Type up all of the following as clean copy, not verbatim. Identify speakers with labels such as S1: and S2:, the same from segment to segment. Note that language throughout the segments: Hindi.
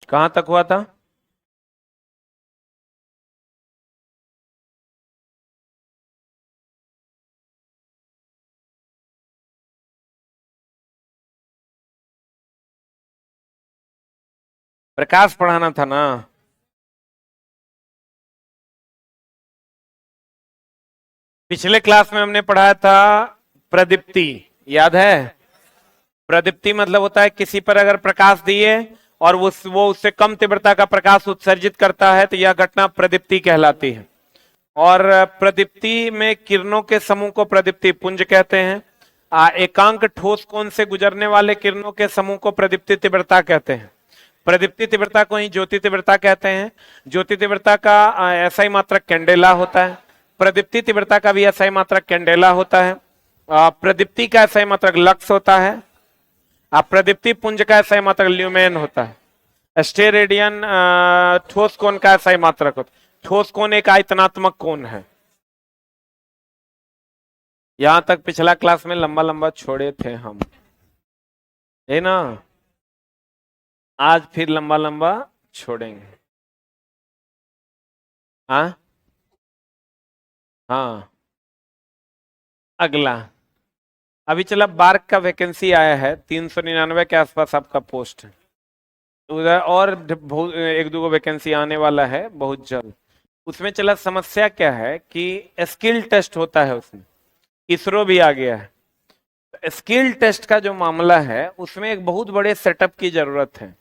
S1: कहां तक हुआ था? प्रकाश पढ़ाना था ना? पिछले क्लास में हमने पढ़ाया था प्रदीप्ति, याद है? प्रदीप्ति मतलब होता है किसी पर अगर प्रकाश दिए और वो उससे कम तीव्रता का प्रकाश उत्सर्जित करता है तो यह घटना प्रदीप्ति कहलाती है। और प्रदीप्ति में किरणों के समूह को प्रदीप्ति पुंज कहते हैं। एकांक ठोस कोण से गुजरने वाले किरणों के समूह को प्रदीप्ति तीव्रता कहते हैं। प्रदीप्ति तीव्रता को ही ज्योति तीव्रता कहते हैं। ज्योति तीव्रता का एसआई मात्रक कैंडेला होता है। प्रदीप्ति तीव्रता का भी एसआई मात्रक कैंडेला होता है। प्रदीप्ति का एसआई मात्रक लक्स होता है। प्रदीप्ति पुंज का एसआई मात्रक ल्यूमेन होता है। स्टेरेडियन ठोस कोण का एसआई मात्रक होता है। ठोस कोण एक आयतनात्मक कोण है। यहां तक पिछला क्लास में लंबा लंबा छोड़े थे हम, है ना? आज फिर लंबा लंबा छोड़ेंगे। हाँ हाँ, अगला अभी चला बार्क का वैकेंसी आया है, 399 के आसपास आपका पोस्ट है। उधर और एक दो वैकेंसी आने वाला है बहुत जल्द। उसमें चला समस्या क्या है कि स्किल टेस्ट होता है, उसमें इसरो भी आ गया है। स्किल टेस्ट का जो मामला है उसमें एक बहुत बड़े सेटअप की जरूरत है।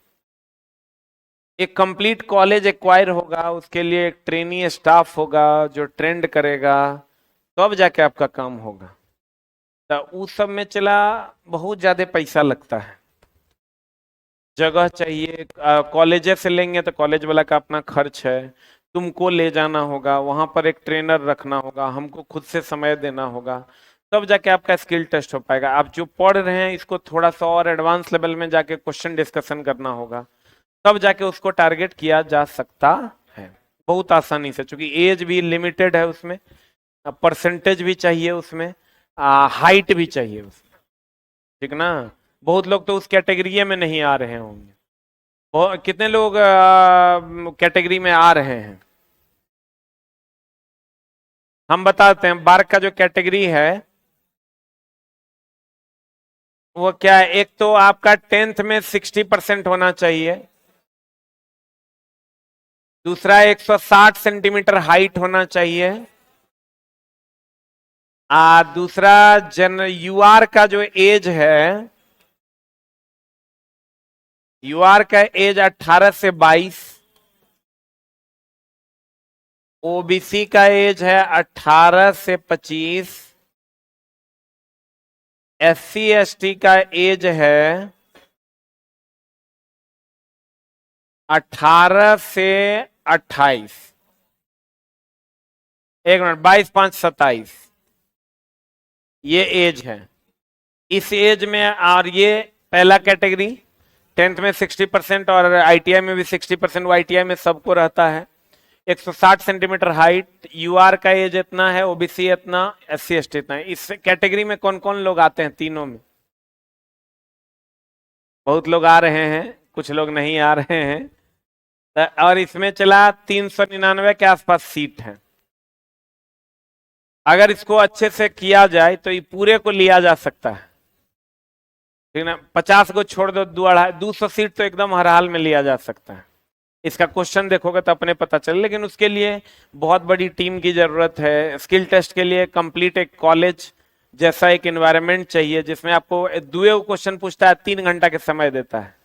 S1: एक कंप्लीट कॉलेज एक्वायर होगा, उसके लिए एक ट्रेनी स्टाफ होगा जो ट्रेंड करेगा, तब जाके आपका काम होगा। तो उस सब में चला बहुत ज्यादा पैसा लगता है, जगह चाहिए। कॉलेज से लेंगे तो कॉलेज वाला का अपना खर्च है, तुमको ले जाना होगा, वहां पर एक ट्रेनर रखना होगा, हमको खुद से समय देना होगा, तब जाके आपका स्किल टेस्ट हो पाएगा। आप जो पढ़ रहे हैं इसको थोड़ा सा और एडवांस लेवल में जाके क्वेश्चन डिस्कशन करना होगा, तब जाके उसको टारगेट किया जा सकता है बहुत आसानी से। क्योंकि एज भी लिमिटेड है उसमें, परसेंटेज भी चाहिए उसमें, हाइट भी चाहिए उसमें, ठीक ना? बहुत लोग तो उस कैटेगरी में नहीं आ रहे होंगे। कितने लोग कैटेगरी में आ रहे हैं? हम बताते हैं। बार्क का जो कैटेगरी है वो क्या है? एक तो आपका 10th में 60% होना चाहिए। दूसरा 160 सेंटीमीटर हाइट होना चाहिए। दूसरा यूआर का जो एज है, यूआर का एज 18 से 22। ओबीसी का एज है 18 से 25। एससी एसटी का एज है 18 से 28। एक मिनट, 22 5 27, ये एज है। इस एज में, और ये पहला कैटेगरी 10th में 60% और आईटीआई में भी 60%, वो आईटीआई में सबको रहता है। 160 सेंटीमीटर हाइट, यूआर का एज इतना है, ओबीसी इतना, एससी एसटी इतना है। इस कैटेगरी में कौन कौन लोग आते हैं? तीनों में बहुत लोग आ रहे हैं, कुछ लोग नहीं आ रहे हैं। और इसमें चला 399 के आसपास सीट है। अगर इसको अच्छे से किया जाए तो ये पूरे को लिया जा सकता है, ठीक ना? 50 को छोड़ दो, 200 सीट तो एकदम हर हाल में लिया जा सकता है। इसका क्वेश्चन देखोगे तो अपने पता चले, लेकिन उसके लिए बहुत बड़ी टीम की जरूरत है। स्किल टेस्ट के लिए कंप्लीट एक कॉलेज जैसा एक एनवायरनमेंट चाहिए, जिसमें आपको दुए क्वेश्चन पूछता है 3 घंटा के समय देता है,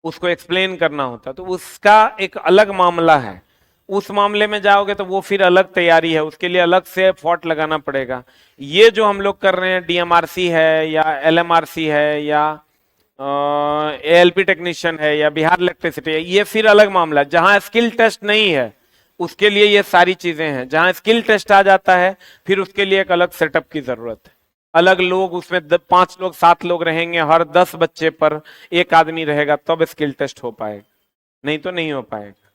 S1: उसको एक्सप्लेन करना होता है, तो उसका एक अलग मामला है। उस मामले में जाओगे तो वो फिर अलग तैयारी है, उसके लिए अलग से एफर्ट लगाना पड़ेगा। ये जो हम लोग कर रहे हैं, डीएमआरसी है या एलएमआरसी है या एएलपी टेक्नीशियन है या बिहार इलेक्ट्रिसिटी है, ये फिर अलग मामला है। जहां स्किल टेस्ट नहीं है उसके लिए ये सारी चीजें हैं। जहां स्किल टेस्ट आ जाता है फिर उसके लिए एक अलग सेटअप की जरूरत है। अलग लोग उसमें 5 लोग 7 लोग रहेंगे, हर 10 बच्चे पर एक आदमी रहेगा, तब स्किल टेस्ट हो पाएगा, नहीं तो नहीं हो पाएगा।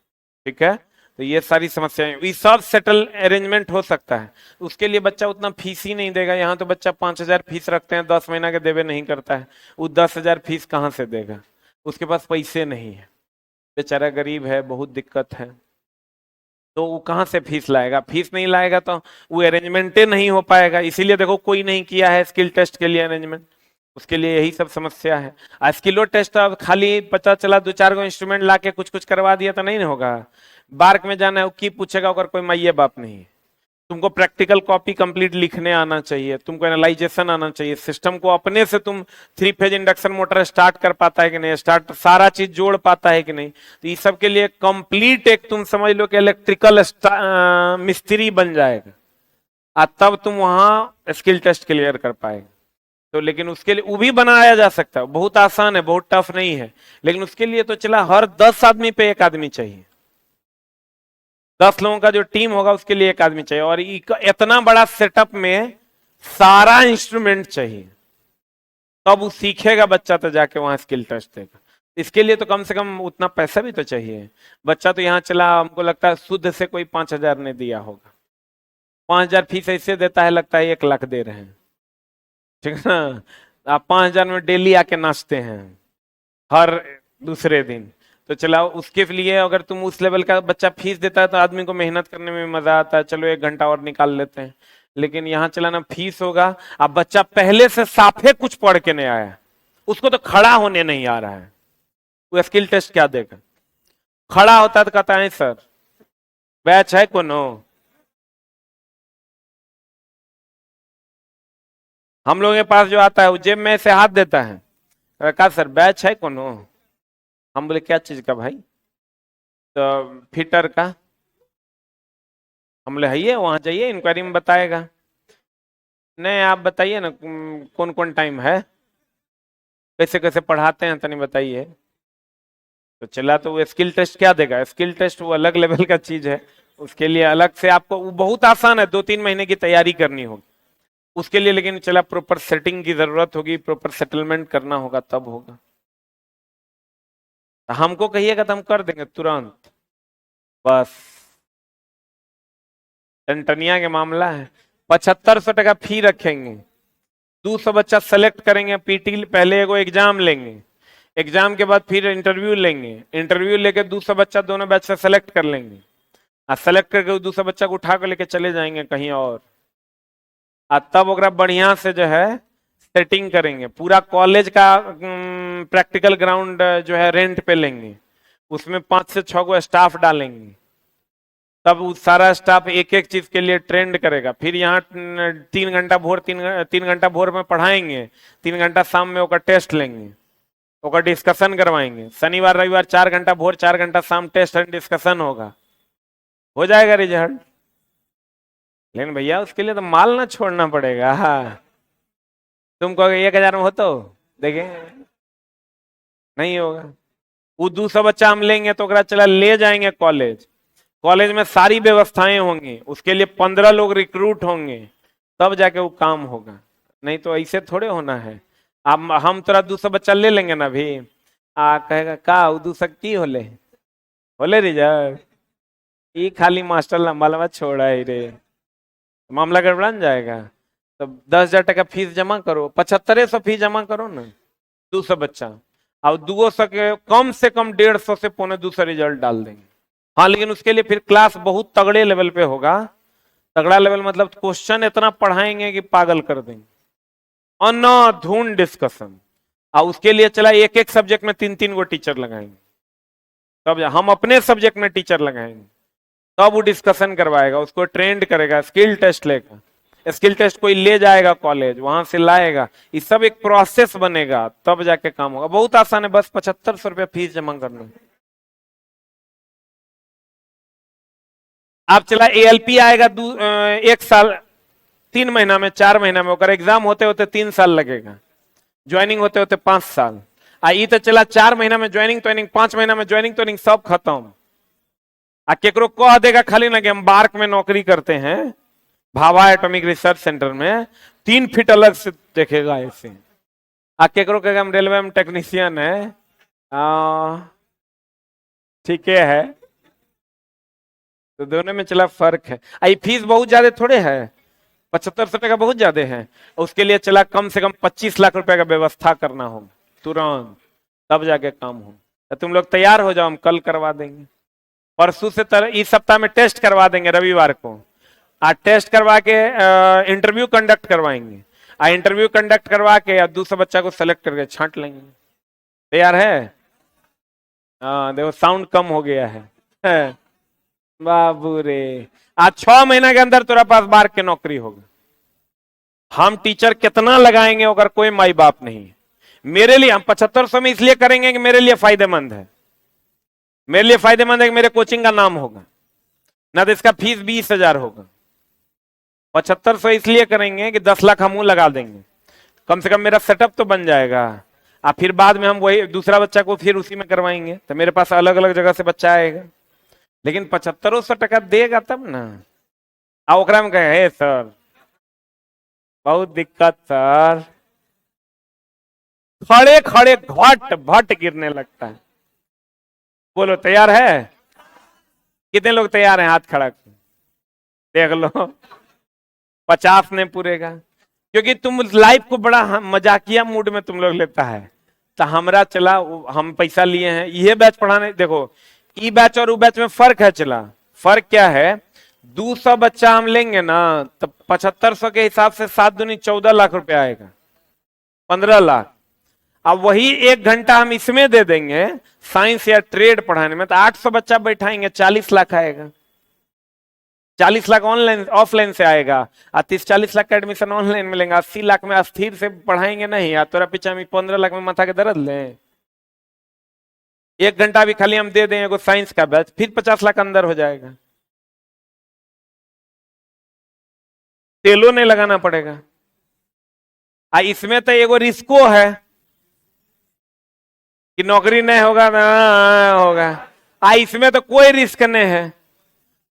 S1: ठीक है, तो ये सारी समस्याएं, ये सब सेटल अरेंजमेंट हो सकता है। उसके लिए बच्चा उतना फीस ही नहीं देगा। यहाँ तो बच्चा 5,000 फीस रखते हैं, 10 महीना के देवे नहीं करता है, वो 10,000 फीस कहाँ से देगा? उसके पास पैसे नहीं है। बेचारा गरीब है, बहुत दिक्कत है, तो वो कहाँ से फीस लाएगा? फीस नहीं लाएगा तो वो अरेंजमेंटे नहीं हो पाएगा। इसीलिए देखो कोई नहीं किया है स्किल टेस्ट के लिए अरेंजमेंट, उसके लिए यही सब समस्या है। स्किलो टेस्ट अब खाली पता चला 2-4 इंस्ट्रूमेंट ला के कुछ कुछ करवा दिया तो नहीं होगा। बार्क में जाना है, वो की पूछेगा अगर कोई माइये बाप नहीं है। तुमको प्रैक्टिकल कॉपी कंप्लीट लिखने आना चाहिए, तुमको एनालाइजेशन आना चाहिए, सिस्टम को अपने से तुम 3 फेज इंडक्शन मोटर स्टार्ट कर पाता है कि नहीं, स्टार्ट सारा चीज जोड़ पाता है कि नहीं। तो इस सब के लिए कंप्लीट एक तुम समझ लो कि इलेक्ट्रिकल मिस्त्री बन जाएगा, और तब तुम वहां स्किल टेस्ट क्लियर कर पाएगा। तो लेकिन उसके लिए वो भी बनाया जा सकता है, बहुत आसान है, बहुत टफ नहीं है। लेकिन उसके लिए तो चला हर 10 आदमी पे एक आदमी चाहिए, 10 लोगों का जो टीम होगा उसके लिए एक आदमी चाहिए, और इतना बड़ा सेटअप में सारा इंस्ट्रूमेंट चाहिए, तब वो सीखेगा बच्चा तो जाके वहां स्किल टेस्ट देगा। इसके लिए तो कम से कम उतना पैसा भी तो चाहिए। बच्चा तो यहाँ चला, हमको लगता है शुद्ध से कोई 5,000 ने दिया होगा, 5,000 फीस ऐसे देता है, लगता है 1 लाख दे रहे हैं, ठीक है ना। आप 5,000 में डेली आके नाचते हैं हर दूसरे दिन, तो चला उसके लिए अगर तुम उस लेवल का बच्चा फीस देता है तो आदमी को मेहनत करने में मजा आता है, चलो 1 घंटा और निकाल लेते हैं। लेकिन यहाँ चला ना फीस होगा, अब बच्चा पहले से साफे कुछ पढ़ के नहीं आया, उसको तो खड़ा होने नहीं आ रहा है, वो स्किल टेस्ट क्या देगा? खड़ा होता तो कहता है सर बैच है कोनो, हम लोगों के पास जो आता है वो जेब में से हाथ देता है, कहा सर बैच है कोनो। हम बोले क्या चीज का भाई? तो फिटर का। हम बोले है, वहां जाइए इंक्वायरी में बताएगा। नहीं आप बताइए ना कौन कौन टाइम है, कैसे कैसे पढ़ाते हैं तनी बताइए। तो चला तो वो स्किल टेस्ट क्या देगा? स्किल टेस्ट वो अलग लेवल का चीज है, उसके लिए अलग से आपको, वो बहुत आसान है, 2-3 महीने की तैयारी करनी होगी उसके लिए। लेकिन चला प्रॉपर सेटिंग की जरूरत होगी, प्रॉपर सेटलमेंट करना होगा, तब होगा। तो हमको कहिएगा तो हम कर देंगे तुरंत, बस टनटनिया के मामला है। 7500 टका फी रखेंगे, 200 बच्चा सेलेक्ट करेंगे, पीटी पहले एगो एग्जाम लेंगे, एग्जाम के बाद फिर इंटरव्यू लेंगे, इंटरव्यू लेके 200 बच्चा दोनों बैच से सेलेक्ट कर लेंगे, और सेलेक्ट करके 200 बच्चा को उठा कर लेके चले जाएंगे कहीं और, तब ओकरा बढ़िया से जो है सेटिंग करेंगे। पूरा कॉलेज का प्रैक्टिकल ग्राउंड जो है रेंट पे लेंगे, उसमें 5 से 6 गो स्टाफ डालेंगे, तब वो सारा स्टाफ एक एक चीज के लिए ट्रेंड करेगा। फिर यहाँ 3 घंटा भोर 3 घंटा भोर में पढ़ाएंगे, 3 घंटा शाम में ओका टेस्ट लेंगे, ओका डिस्कशन करवाएंगे। शनिवार रविवार 4 घंटा भोर 4 घंटा शाम टेस्ट एंड डिस्कशन होगा, हो जाएगा रिजल्ट। लेकिन भैया उसके लिए तो माल ना छोड़ना पड़ेगा। तुम कहोगे 1,000 में हो तो देखें, नहीं होगा। वो 200 बच्चा हम लेंगे तो चला ले जाएंगे कॉलेज, कॉलेज में सारी व्यवस्थाएं होंगी, उसके लिए 15 लोग रिक्रूट होंगे, तब जाके वो काम होगा। नहीं तो ऐसे थोड़े होना है। अब हम तोरा 200 बच्चा ले लेंगे ना भी, कहेगा का वो 200 की होले रिजल्ट, ये खाली मास्टर लंबा छोड़ा है रे, मामला गड़बड़ान जाएगा। तो 10,000 टका फीस जमा करो, 7500 फीस जमा करो ना, 200 बच्चा, और 200 के कम से कम 150 से 250 रिजल्ट डाल देंगे। हाँ लेकिन उसके लिए फिर क्लास बहुत तगड़े लेवल पे होगा, तगड़ा लेवल मतलब क्वेश्चन इतना पढ़ाएंगे कि पागल कर देंगे, अनाधून डिस्कशन। और उसके लिए चला एक एक सब्जेक्ट में 3-3 गो टीचर लगाएंगे, तब हम अपने सब्जेक्ट में टीचर लगाएंगे, तब वो डिस्कशन करवाएगा, उसको ट्रेंड करेगा, स्किल टेस्ट लेगा, स्किल टेस्ट कोई ले जाएगा कॉलेज, वहां से लाएगा, ये सब एक प्रोसेस बनेगा, तब जाके काम होगा। बहुत आसान है, बस 7500 रुपया फीस जमा करना। आप चला एएलपी आएगा 1 साल 3 महीना में 4 महीना में, होकर एग्जाम होते होते 3 साल लगेगा, ज्वाइनिंग होते होते 5 साल। आई तो चला 4 महीना में ज्वाइनिंग ट्रेनिंग, 5 महीना में ज्वाइनिंग ट्रेनिंग, सब खत्म। केकरो कह देगा खाली ना कि हम बार्क में नौकरी करते हैं, भाभा एटॉमिक रिसर्च सेंटर में, 3 फीट अलग से देखेगा ऐसे। केकरो कहेगा हम रेलवे में टेक्नीशियन है, ठीक है, तो दोनों में चला फर्क है। आई फीस बहुत ज्यादा थोड़े है, 7500 टका बहुत ज्यादा है। उसके लिए चला कम से कम 25 लाख रुपए का व्यवस्था करना होगा तुरंत, तब जाके काम हो। तो तुम लोग तैयार हो जाओ, हम कल करवा देंगे। परसों से इस सप्ताह में टेस्ट करवा देंगे रविवार को। आज टेस्ट करवा के इंटरव्यू कंडक्ट करवाएंगे। इंटरव्यू कंडक्ट करवा के 200 बच्चा को सेलेक्ट करके छांट लेंगे। तैयार है? हाँ देखो साउंड कम हो गया है। बाबू रे, आज 6 महीना के अंदर तेरा पास बार की नौकरी होगा। हम टीचर कितना लगाएंगे अगर कोई माई बाप नहीं। मेरे लिए हम 7500 में इसलिए करेंगे कि मेरे लिए फायदेमंद है। मेरे लिए फायदेमंद है कि मेरे कोचिंग का नाम होगा, ना तो इसका फीस 20,000 होगा। 7500 इसलिए करेंगे कि 10 लाख हम लगा देंगे, कम से कम मेरा सेटअप तो बन जाएगा। फिर बाद में हम वही दूसरा बच्चा को फिर उसी में करवाएंगे, तो मेरे पास अलग अलग जगह से बच्चा आएगा। लेकिन 7500 टका देगा तब ना। ओकरा में कहे सर बहुत दिक्कत सर, खड़े खड़े घट भट गिरने लगता है। बोलो तैयार है? कितने लोग तैयार हैं? हाथ खड़ा कर देख लो। 50 नहीं पूरेगा, क्योंकि तुम लाइफ को बड़ा मजाकिया मूड में तुम लोग लेता है। तो हमरा चला, हम पैसा लिए हैं ये बैच पढ़ाने। देखो ई बैच और वो बैच में फर्क है। चला फर्क क्या है? 200 बच्चा हम लेंगे ना, तो 7500 के हिसाब से 7 दूनी 14 लाख रुपया आएगा, 15 लाख। अब वही 1 घंटा हम इसमें दे देंगे साइंस या ट्रेड पढ़ाने में, तो 800 बच्चा बैठाएंगे, 40 लाख आएगा। 40 लाख ऑनलाइन ऑफलाइन से आएगा, 30-40 लाख का एडमिशन ऑनलाइन मिलेगा। 80 लाख में अस्थिर से पढ़ाएंगे नहीं यार, तोरा पीछे में 15 लाख में माथा के दर्द ले। 1 घंटा भी खाली हम दे देंगे साइंस का बैच, फिर 50 लाख अंदर हो जाएगा। तेलो नहीं लगाना पड़ेगा। इसमें तो एगो रिस्को है कि नौकरी नहीं होगा ना होगा। इसमें तो कोई रिस्क नहीं है,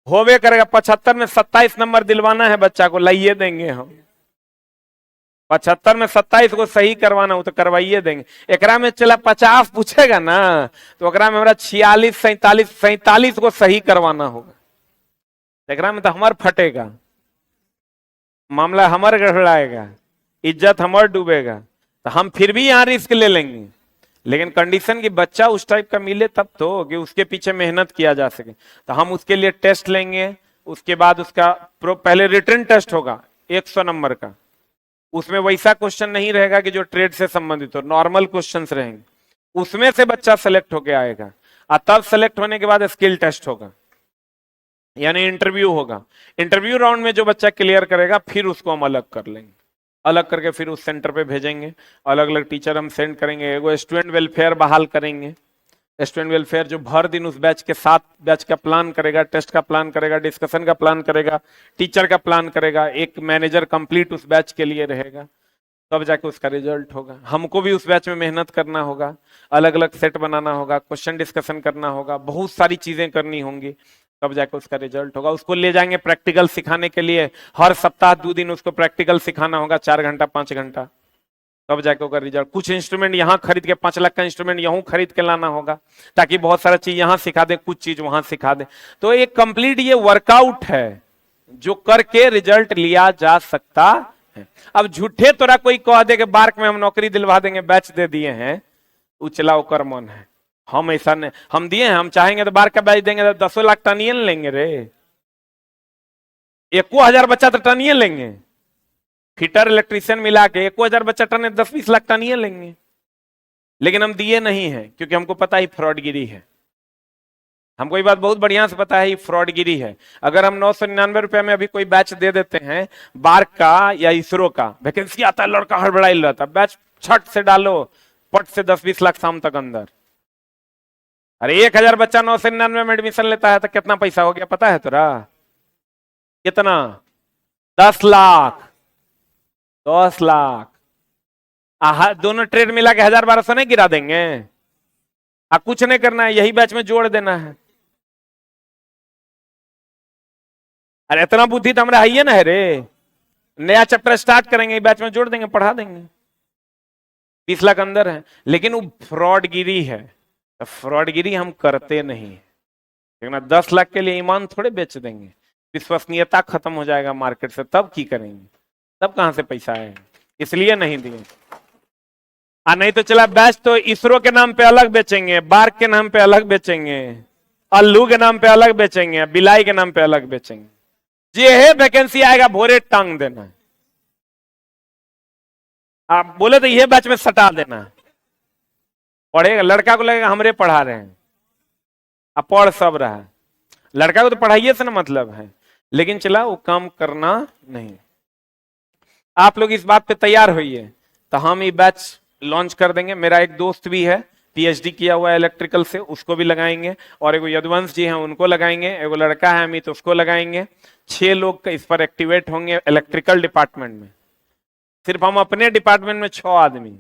S1: होवे करेगा। 75 में 27 नंबर दिलवाना है बच्चा को, लाइए देंगे हम। 75 में 27 को सही करवाना हो तो करवाइए देंगे। एकरा में चला 50 पूछेगा ना, तो एकरा में हमारा 46 47 को सही करवाना होगा। एकरा में तो हमार फटेगा, मामला हमार गड़बड़ाएगा, इज्जत हमार डूबेगा। तो हम फिर भी यहाँ रिस्क ले लेंगे, लेकिन कंडीशन कि बच्चा उस टाइप का मिले तब तो, कि उसके पीछे मेहनत किया जा सके। तो हम उसके लिए टेस्ट लेंगे। उसके बाद उसका पहले रिटर्न टेस्ट होगा 100 नंबर का। उसमें वैसा क्वेश्चन नहीं रहेगा कि जो ट्रेड से संबंधित हो, नॉर्मल क्वेश्चंस रहेंगे। उसमें से बच्चा सेलेक्ट होके आएगा, और तब सेलेक्ट होने के बाद स्किल टेस्ट होगा, यानी इंटरव्यू होगा। इंटरव्यू राउंड में जो बच्चा क्लियर करेगा फिर उसको हम अलग कर लेंगे, अलग करके फिर उस सेंटर पे भेजेंगे। अलग अलग टीचर हम सेंड करेंगे। एगो स्टूडेंट वेलफेयर बहाल करेंगे। स्टूडेंट वेलफेयर जो भर दिन उस बैच के साथ बैच का प्लान करेगा, टेस्ट का प्लान करेगा, डिस्कशन का प्लान करेगा, टीचर का प्लान करेगा। एक मैनेजर कंप्लीट उस बैच के लिए रहेगा, तब जाके उसका रिजल्ट होगा। हमको भी उस बैच में मेहनत करना होगा, अलग अलग सेट बनाना होगा, क्वेश्चन डिस्कशन करना होगा, बहुत सारी चीजें करनी होंगी, तब जाके उसका रिजल्ट होगा। उसको ले जाएंगे प्रैक्टिकल सिखाने के लिए। हर सप्ताह 2 दिन उसको प्रैक्टिकल सिखाना होगा, 4 घंटा 5 घंटा, तब जाके होगा रिजल्ट। कुछ इंस्ट्रूमेंट यहाँ खरीद के 5 लाख का इंस्ट्रूमेंट यहाँ खरीद के लाना होगा, ताकि बहुत सारा चीज यहाँ सिखा दे, कुछ चीज वहां सिखा दे। तो एक कंप्लीट ये वर्कआउट है जो करके रिजल्ट लिया जा सकता है। अब झूठे तोरा कोई कह दे कि बार्क में हम नौकरी दिलवा देंगे, बैच दे दिए हैं, उचला ओकर मन है। हम ऐसा नहीं, हम दिए हैं, हम चाहेंगे तो बार्क का बैच देंगे तो 10 लाख टनियन लेंगे रे। 1,000 बच्चा तो टनियन लेंगे, फिटर इलेक्ट्रीशियन मिला के 1,000 बच्चा टन 10-20 लाख टनियन लेंगे। लेकिन हम दिए नहीं है, क्योंकि हमको पता ही फ्रॉडगिरी है। हमको ये बात बहुत बढ़िया से पता है, ये फ्रॉडगिरी है। अगर हम 999 रुपए में अभी कोई बैच दे देते हैं बार्क का या इसरो का, वैकेंसी आता है, लड़का हड़बड़ाई रहता, बैच छट से डालो, पट से 10-20 लाख शाम तक अंदर। अरे 1,000 बच्चा 999 में एडमिशन लेता है तो कितना पैसा हो गया पता है तुरा? कितना? 10 लाख। 10 लाख दोनों ट्रेड मिला के 1,000-1,200 नहीं गिरा देंगे? कुछ नहीं करना है, यही बैच में जोड़ देना है। अरे इतना बुद्धि तो हमारा है ना है रे। नया चैप्टर स्टार्ट करेंगे, बैच में जोड़ देंगे, पढ़ा देंगे। 20 लाख अंदर है, लेकिन वो फ्रॉडगिरी है। तो फ्रॉडगिरी हम करते नहीं है। लेकिन 10 लाख के लिए ईमान थोड़े बेच देंगे, विश्वसनीयता खत्म हो जाएगा मार्केट से, तब की करेंगे? तब कहां से पैसा आएगा? इसलिए नहीं दिए। नहीं तो चला बैच तो इसरो के नाम पे अलग बेचेंगे, बार्क के नाम पे अलग बेचेंगे, अल्लू के नाम पे अलग बेचेंगे, बिलाई के नाम पे अलग बेचेंगे। जे है वैकेंसी आएगा भोरे टांग देना है। आप बोले तो ये बैच में सटा देना है। पढ़ेगा, लड़का को लगेगा हमरे पढ़ा रहे हैं, अब पढ़ सब रहा है। लड़का को तो पढ़ाइए से ना मतलब है, लेकिन चला वो काम करना नहीं। आप लोग इस बात पे तैयार होइए, तो हम ये बैच लॉन्च कर देंगे। मेरा एक दोस्त भी है, पीएचडी किया हुआ है इलेक्ट्रिकल से, उसको भी लगाएंगे, और एक यदुवंश जी हैं उनको लगाएंगे, एक लड़का है अमित उसको लगाएंगे। 6 लोग इस पर एक्टिवेट होंगे इलेक्ट्रिकल डिपार्टमेंट में। सिर्फ हम अपने डिपार्टमेंट में 6 आदमी,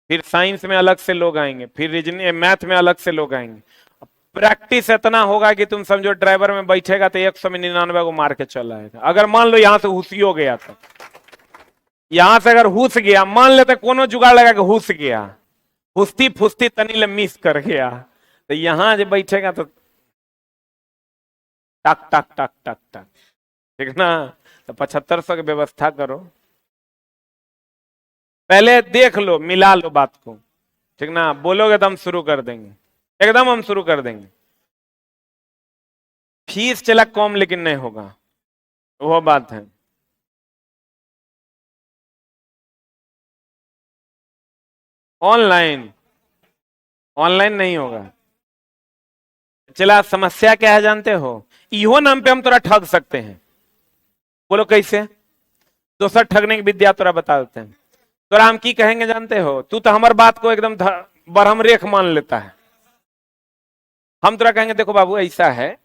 S1: फिर साइंस में अलग से लोग आएंगे, फिर रीजनिंग मैथ में अलग से लोग आएंगे। प्रैक्टिस इतना होगा कि तुम समझो ड्राइवर में बैठेगा तो 199 को मार के चल आएगा। अगर मान लो यहां से हुसी हो गया था, यहां से अगर हुस गया, मान लेते कोनो जुगाड़ लगा के हुस गया, हुस्ती फुस्ती तनी मिस कर गया, तो यहां जो बैठेगा तो टक टक टक टक टक, ठीक ना। तो 7500 की व्यवस्था करो, पहले देख लो, मिला लो बात को, ठीक ना। बोलोगे तो हम शुरू कर देंगे, एकदम हम शुरू कर देंगे। फीस चला कम लेकिन नहीं होगा, वो बात है। ऑनलाइन, ऑनलाइन नहीं होगा। चला समस्या क्या है जानते हो, इहो नाम पे हम तोरा ठग सकते हैं। बोलो कैसे? दोसर ठगने की विद्या तोरा बता देते हैं। तोरा हम की कहेंगे जानते हो, तू तो हमार बात को एकदम बरहम रेख मान लेता है। हम तोरा कहेंगे देखो बाबू ऐसा है,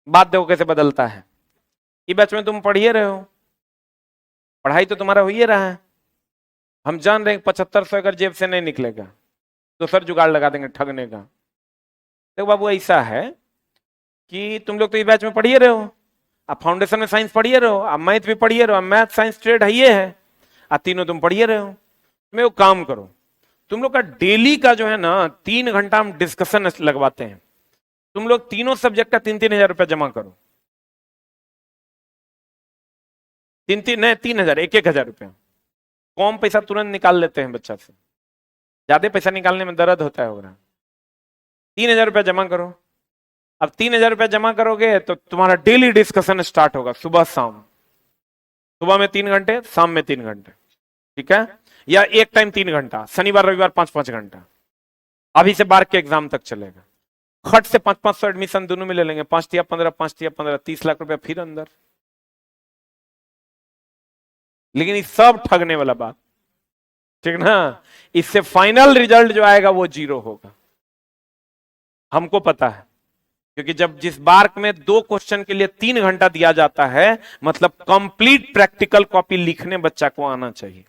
S1: बात देखो कैसे बदलता है। ये बैच में तुम पढ़िए रहे हो, पढ़ाई तो तुम्हारा हो ही रहा है, हम जान रहे हैं 7500 अगर जेब से नहीं निकलेगा तो सर जुगाड़ लगा देंगे ठगने का। देखो बाबू ऐसा है कि तुम लोग तो इस बैच में पढ़िए रहे हो, आप फाउंडेशन में साइंस पढ़िए रहे हो, आप मैथ भी पढ़िए रहे हो, मैथ साइंस ट्रेड है ये है, आप तीनों तुम पढ़िए रहे हो। मैं वो काम करो, तुम लोग का डेली का जो है ना 3 घंटा हम डिस्कशन लगवाते हैं, तुम लोग तीनों सब्जेक्ट का 3-3 हजार रुपया जमा करो। 3-3 1-1 हजार रुपया, कम पैसा तुरंत निकाल लेते हैं बच्चा से, ज्यादा पैसा निकालने में दर्द होता है होगा। 3 हजार रुपया जमा करो। अब 3 हजार रुपया जमा करोगे तो तुम्हारा डेली डिस्कशन स्टार्ट होगा, सुबह शाम, सुबह में 3 घंटे, शाम में 3 घंटे, ठीक है। या एक टाइम 3 घंटा, शनिवार रविवार 5-5 घंटा। अभी से बार के एग्जाम तक चलेगा। खट से 500-500 एडमिशन दोनों में ले लेंगे, 5-15, 5-15, 30 लाख रुपया फिर अंदर। लेकिन इस सब ठगने वाला बात, ठीक ना। इससे फाइनल रिजल्ट जो आएगा वो 0 होगा, हमको पता है। क्योंकि जब जिस बार में 2 क्वेश्चन के लिए 3 घंटा दिया जाता है, मतलब कंप्लीट प्रैक्टिकल कॉपी लिखने बच्चा को आना चाहिए,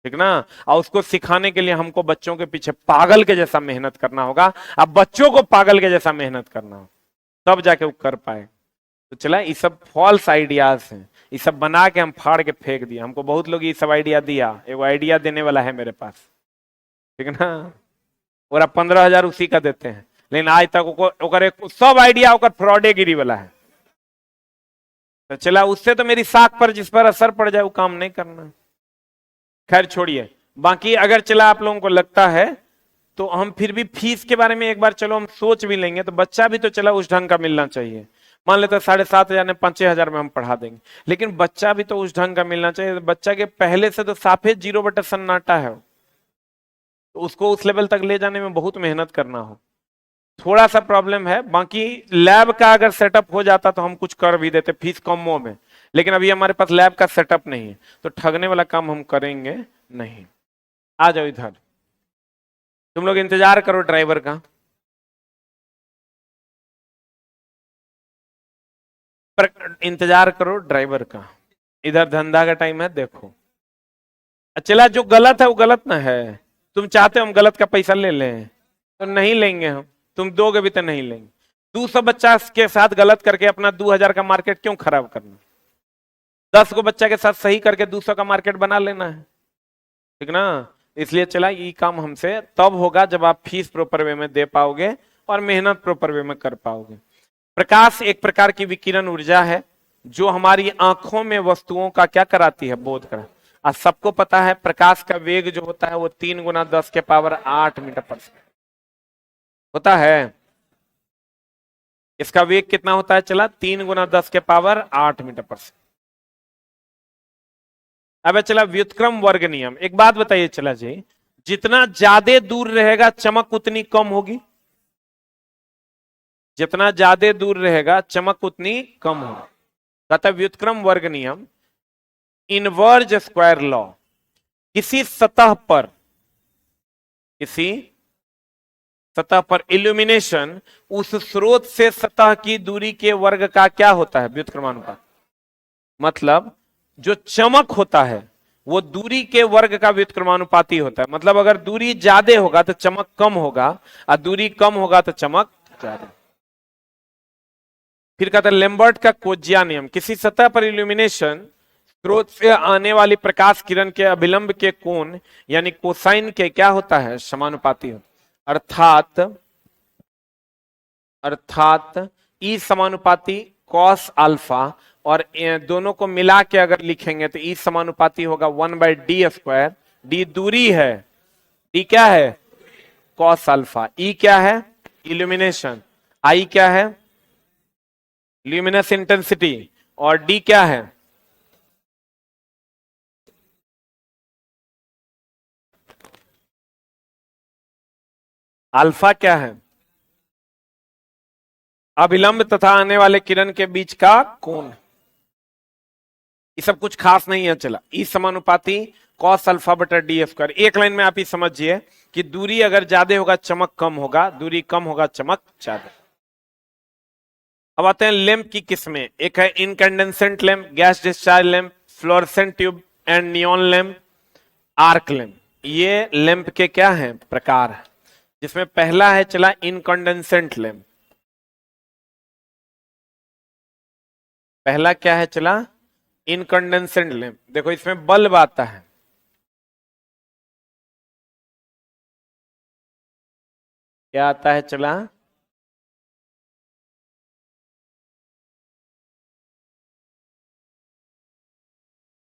S1: ठीक ना। और उसको सिखाने के लिए हमको बच्चों के पीछे पागल के जैसा मेहनत करना होगा। अब बच्चों को पागल के जैसा मेहनत करना हो तब जाके वो कर पाए। तो चला, ये सब फॉल्स आइडियाज हैं, ये सब बना के हम फाड़ के फेंक दिया। हमको बहुत लोग ये सब आइडिया दिया, एगो आइडिया देने वाला है मेरे पास, ठीक ना। और अब 15,000 उसी का देते हैं, लेकिन आज तक सब आइडिया फ्रॉडे गिरी वाला है। तो चला, उससे तो मेरी साख पर जिस पर असर पड़ जाए वो काम नहीं करना। खैर छोड़िए, बाकी अगर चला आप लोगों को लगता है तो हम फिर भी फीस के बारे में एक बार चलो हम सोच भी लेंगे। तो बच्चा भी तो चला उस ढंग का मिलना चाहिए। मान लेते 7,500 ने 5,000 में हम पढ़ा देंगे, लेकिन बच्चा भी तो उस ढंग का मिलना चाहिए। बच्चा के पहले से तो साफे 0 सन्नाटा है, तो उसको उस लेवल तक ले जाने में बहुत मेहनत करना हो। थोड़ा सा प्रॉब्लम है, बाकी लैब का अगर सेटअप हो जाता तो हम कुछ कर भी देते फीस कमों में, लेकिन अभी हमारे पास लैब का सेटअप नहीं है, तो ठगने वाला काम हम करेंगे नहीं। आ जाओ इधर, तुम लोग इंतजार करो ड्राइवर का। इंतजार करो ड्राइवर का, इधर धंधा का टाइम है देखो। चला, जो गलत है वो गलत ना है। तुम चाहते हो हम गलत का पैसा ले लें तो नहीं लेंगे हम, तुम दोगे भी तो नहीं लेंगे। 200 बच्चा के साथ गलत करके अपना 2,000 का मार्केट क्यों खराब करना। 10 को बच्चा के साथ सही करके 200 का मार्केट बना लेना है, ठीक ना। इसलिए चला, ये काम हमसे तब होगा जब आप फीस प्रॉपर वे में दे पाओगे और मेहनत प्रॉपर वे में कर पाओगे। प्रकाश एक प्रकार की विकिरण ऊर्जा है जो हमारी आंखों में वस्तुओं का क्या कराती है, बोध करा। और सबको पता है प्रकाश का वेग जो होता है वो 3 गुना 10 के पावर 8 मीटर पर सेकंड होता है। इसका वेग कितना होता है चला, 3 गुना 10 के पावर 8 मीटर पर सेकंड। अब चला व्युत्क्रम वर्ग नियम। एक बात बताइए चला जी, जितना ज्यादा दूर रहेगा चमक उतनी कम होगी, जितना ज्यादा दूर रहेगा चमक उतनी कम होगी। कहता व्युत्क्रम वर्ग नियम, इनवर्ज स्क्वायर लॉ। किसी सतह पर इल्यूमिनेशन उस स्रोत से सतह की दूरी के वर्ग का क्या होता है, व्युत्क्रमानुपात। मतलब जो चमक होता है वो दूरी के वर्ग का व्युत्क्रमानुपाती होता है। मतलब अगर दूरी ज्यादा होगा तो चमक कम होगा और दूरी कम होगा तो चमक ज्यादा। फिर कहता है लेम्बर्ट का कोज्या नियम, किसी सतह पर इल्यूमिनेशन स्रोत से आने वाली प्रकाश किरण के अभिलंब के कोण यानी कोसाइन के क्या होता है, समानुपाती होता है। अर्थात ई समानुपाती कॉस अल्फा, और दोनों को मिला के अगर लिखेंगे तो ई समानुपाती होगा 1/d²। डी दूरी है, डी क्या है, कॉस अल्फा। ई क्या है, इल्यूमिनेशन। आई क्या है, ल्यूमिनस इंटेंसिटी। और डी क्या है, अल्फा क्या है, अभिलंब तथा आने वाले किरण के बीच का कोण। ये सब कुछ खास नहीं है चला। ई समानुपाती कॉस अल्फा बटा d²। एक लाइन में आप ही समझिए कि दूरी अगर ज्यादा होगा चमक कम होगा, दूरी कम होगा चमक ज्यादा। अब आते हैं लैंप की किस्में। एक है incandescent lamp, gas discharge lamp, fluorescent tube and neon lamp, arc lamp. ये लैंप के क्या हैं, प्रकार है। जिसमें पहला है चला इनकैंडेसेंट लैंप। पहला क्या है चला, इनकैंडेसेंट लैंप। देखो इसमें बल्ब आता है, क्या आता है चला,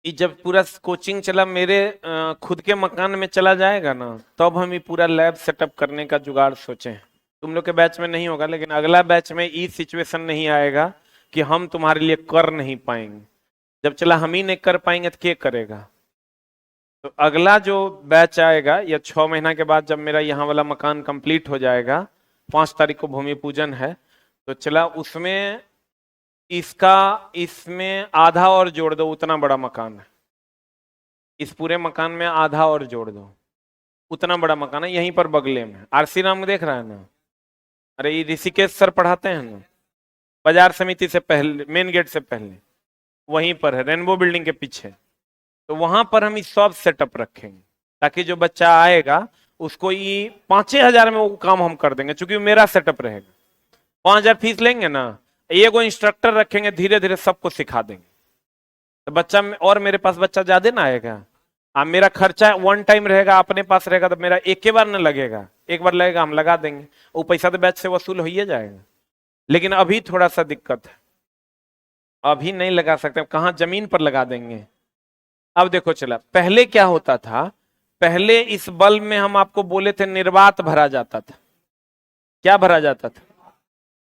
S1: ये जब पूरा कोचिंग चला मेरे खुद के मकान में चला जाएगा ना, तब हम ये पूरा लैब सेटअप करने का जुगाड़ सोचे हैं। तुम लोग के बैच में नहीं होगा, लेकिन अगला बैच में ये सिचुएशन नहीं आएगा कि हम तुम्हारे लिए कर नहीं पाएंगे। जब चला हम ही नहीं कर पाएंगे तो क्या करेगा। तो अगला जो बैच आएगा या 6 महीना के बाद जब मेरा यहाँ वाला मकान कंप्लीट हो जाएगा, 5 तारीख को भूमि पूजन है, तो चला उसमें इसमें आधा और जोड़ दो, उतना बड़ा मकान है। इस पूरे मकान में आधा और जोड़ दो, उतना बड़ा मकान है, यहीं पर बगले में। आरसी राम देख रहा है ना, अरे ये ऋषिकेश सर पढ़ाते हैं ना, बाजार समिति से पहले, मेन गेट से पहले वहीं पर है, रेनबो बिल्डिंग के पीछे। तो वहां पर हम इस सब सेटअप रखेंगे ताकि जो बच्चा आएगा उसको ये 5,000 में वो काम हम कर देंगे, क्योंकि मेरा सेटअप रहेगा। 5,000 फीस लेंगे ना, एक इंस्ट्रक्टर रखेंगे, धीरे धीरे सबको सिखा देंगे। तो बच्चा और मेरे पास बच्चा ज्यादा ना आएगा। अब मेरा खर्चा 1 टाइम रहेगा, अपने पास रहेगा, तो मेरा एक बार ना लगेगा, एक बार लगेगा हम लगा देंगे, वो पैसा तो बैच से वसूल हो ही जाएगा। लेकिन अभी थोड़ा सा दिक्कत है, अभी नहीं लगा सकते, कहाँ जमीन पर लगा देंगे। अब देखो चला, पहले क्या होता था, पहले इस बल्ब में हम आपको बोले थे निर्वात भरा जाता था। क्या भरा जाता था,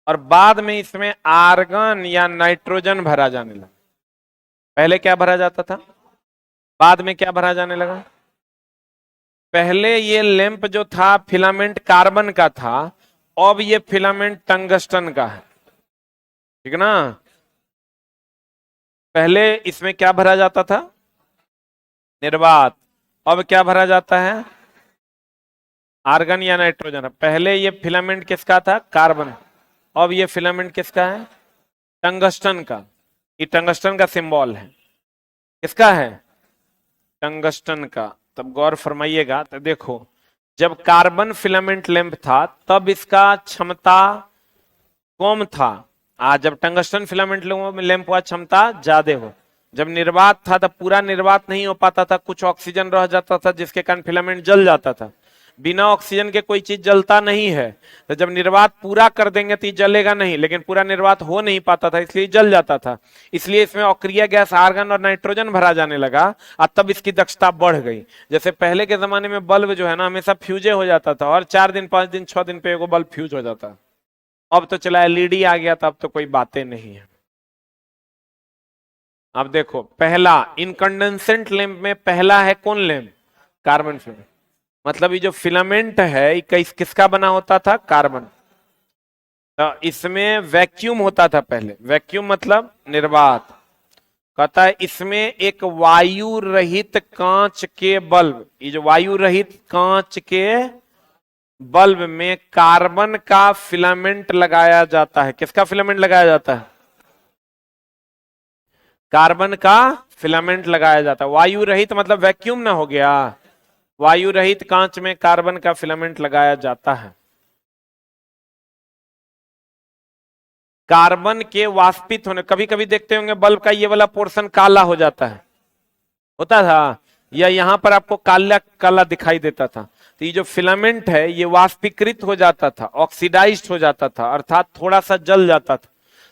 S1: और बाद में इसमें आर्गन या नाइट्रोजन भरा जाने लगा। पहले क्या भरा जाता था, बाद में क्या भरा जाने लगा। पहले ये लैंप जो था फिलामेंट कार्बन का था, अब ये फिलामेंट टंगस्टन का है, ठीक ना। पहले इसमें क्या भरा जाता था, निर्वात। अब क्या भरा जाता है, आर्गन या नाइट्रोजन। पहले ये फिलामेंट किसका था, कार्बन। अब ये फिलामेंट किसका है, टंगस्टन का। ये टंगस्टन का सिंबल है, किसका है, टंगस्टन का। तब गौर फरमाइएगा, तो देखो जब कार्बन फिलामेंट लैंप था तब इसका क्षमता कम था, आज जब टंगस्टन फिलामेंट लैंप हुआ क्षमता ज्यादा हो। जब निर्वात था तब पूरा निर्वात नहीं हो पाता था, कुछ ऑक्सीजन रह जाता था जिसके कारण फिलामेंट जल जाता था। बिना ऑक्सीजन के कोई चीज जलता नहीं है। तो जब निर्वात पूरा कर देंगे तो ये जलेगा नहीं, लेकिन पूरा निर्वात हो नहीं पाता था इसलिए जल जाता था। इसलिए इसमें अक्रिय गैस आर्गन और नाइट्रोजन भरा जाने लगा और तब इसकी दक्षता बढ़ गई। जैसे पहले के जमाने में बल्ब जो है ना हमेशा फ्यूजे हो जाता था और 4 दिन 5 दिन 6 दिन पे एगो बल्ब फ्यूज हो जाता। अब तो चला एलईडी आ गया, तब तो कोई बातें नहीं है। अब देखो पहला इनकंडेंसेंट लैंप में पहला है कौन लैंप? Carbon filament. मतलब ये जो फिलामेंट है ये किसका बना होता था? कार्बन। तो इसमें वैक्यूम होता था पहले। वैक्यूम मतलब निर्वात। कहता है इसमें एक वायु रहित कांच के बल्ब, ये जो वायु रहित कांच के बल्ब में कार्बन का फिलामेंट लगाया जाता है। किसका फिलामेंट लगाया जाता है? कार्बन का फिलामेंट लगाया जाता है। वायु रहित मतलब वैक्यूम ना हो गया, वायु रहित कांच में कार्बन का फिलामेंट लगाया जाता है। कार्बन के वाष्पित होने, कभी कभी देखते होंगे बल्ब का ये वाला पोर्शन काला हो जाता है, होता था, या यहां पर आपको काला काला दिखाई देता था। तो ये जो फिलामेंट है ये वाष्पीकृत हो जाता था, ऑक्सीडाइज्ड हो जाता था, अर्थात थोड़ा सा जल जाता था।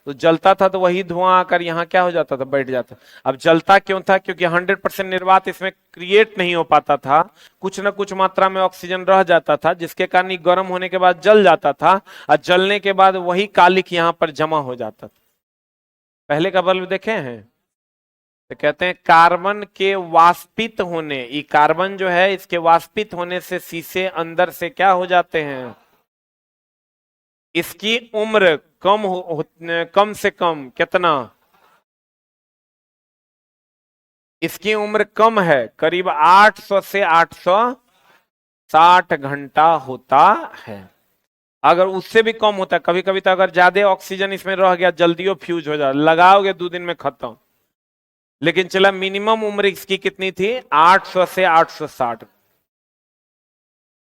S1: तो जलता था तो वही धुआं आकर यहाँ क्या हो जाता था? बैठ जाता। अब जलता क्यों था? क्योंकि 100% निर्वात इसमें क्रिएट नहीं हो पाता था, कुछ न कुछ मात्रा में ऑक्सीजन रह जाता था, जिसके कारण ये गर्म होने के बाद जल जाता था और जलने के बाद वही कालिक यहाँ पर जमा हो जाता था। पहले का बल्ब देखे हैं तो कहते हैं कार्बन के वाष्पित होने, ये कार्बन जो है इसके वाष्पित होने से शीशे अंदर से क्या हो जाते हैं? इसकी उम्र कम से कम कितना? इसकी उम्र कम है, करीब 800 से 860 घंटा होता है। अगर उससे भी कम होता है, कभी कभी तो अगर ज्यादा ऑक्सीजन इसमें रह गया जल्दी फ्यूज हो जाए, लगाओगे 2 दिन में खत्म। लेकिन चला मिनिमम उम्र इसकी कितनी थी? 800 से 860।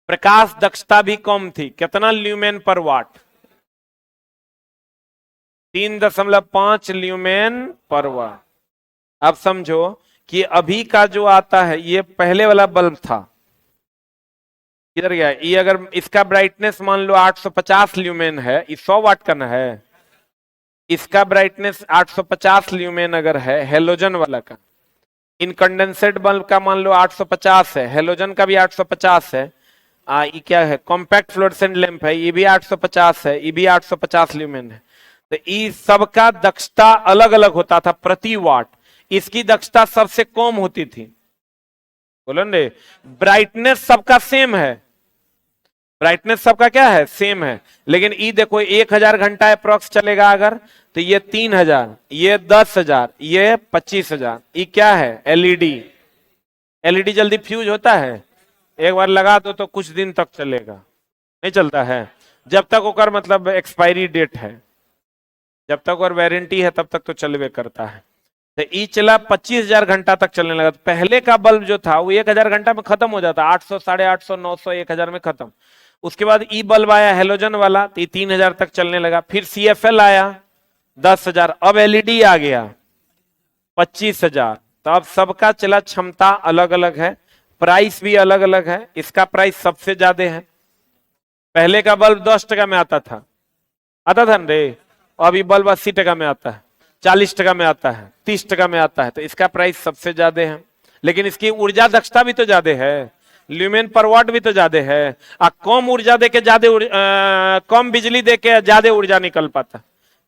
S1: प्रकाश दक्षता भी कम थी, कितना ल्यूमेन पर वाट? 3.5 ल्यूमेन पर वाट। अब समझो कि अभी का जो आता है ये पहले वाला बल्ब था, किधर गया ये? अगर इसका ब्राइटनेस मान लो 850 ल्यूमेन है, ये 100 वाट का ना है, इसका ब्राइटनेस 850 ल्यूमेन अगर है हेलोजन वाला का, इनकंडेंसेट बल्ब का मान लो 850 है, हेलोजन का भी 850 है, ये क्या है? कॉम्पैक्ट फ्लोरेसेंट लैंप है, ये भी 850 है, ये भी 850 ल्यूमेन है। तो इस सबका दक्षता अलग अलग होता था प्रति वाट। इसकी दक्षता सबसे कम होती थी, बोलो ने। ब्राइटनेस सबका सेम है, ब्राइटनेस सबका क्या है? सेम है। लेकिन ई देखो 1000 घंटा अप्रोक्स चलेगा अगर, तो ये 3000, ये 10,000, ये 25,000। ये क्या है? एलईडी। एलईडी जल्दी फ्यूज होता है? एक बार लगा दो तो कुछ दिन तक चलेगा, नहीं चलता है जब तक ओकर मतलब एक्सपायरी डेट है, जब तक और वारंटी है तब तक तो चलवे करता है। तो ई चला 25,000 घंटा तक चलने लगा। तो पहले का बल्ब जो था वो 1000 घंटा में खत्म हो जाता, 800, 850, 900, 1000 में खत्म। उसके बाद ई बल्ब आया हेलोजन वाला, तो 3000 तक चलने लगा। फिर सीएफएल आया 10,000, अब एलईडी आ गया 25,000। तो अब सबका चला क्षमता अलग अलग है, प्राइस भी अलग अलग है। इसका प्राइस सबसे ज्यादा है। पहले का बल्ब 10 टका में आता था ना रे, अभी बल्ब 80 टका में आता है, 40 टका में आता है, 30 टका में आता है। तो इसका प्राइस सबसे ज्यादा है, लेकिन इसकी ऊर्जा दक्षता भी तो ज्यादा है, ल्यूमेन पर वाट भी तो ज्यादा है। कम ऊर्जा देके ज्यादा कम बिजली देके ज्यादा ऊर्जा निकल पाता।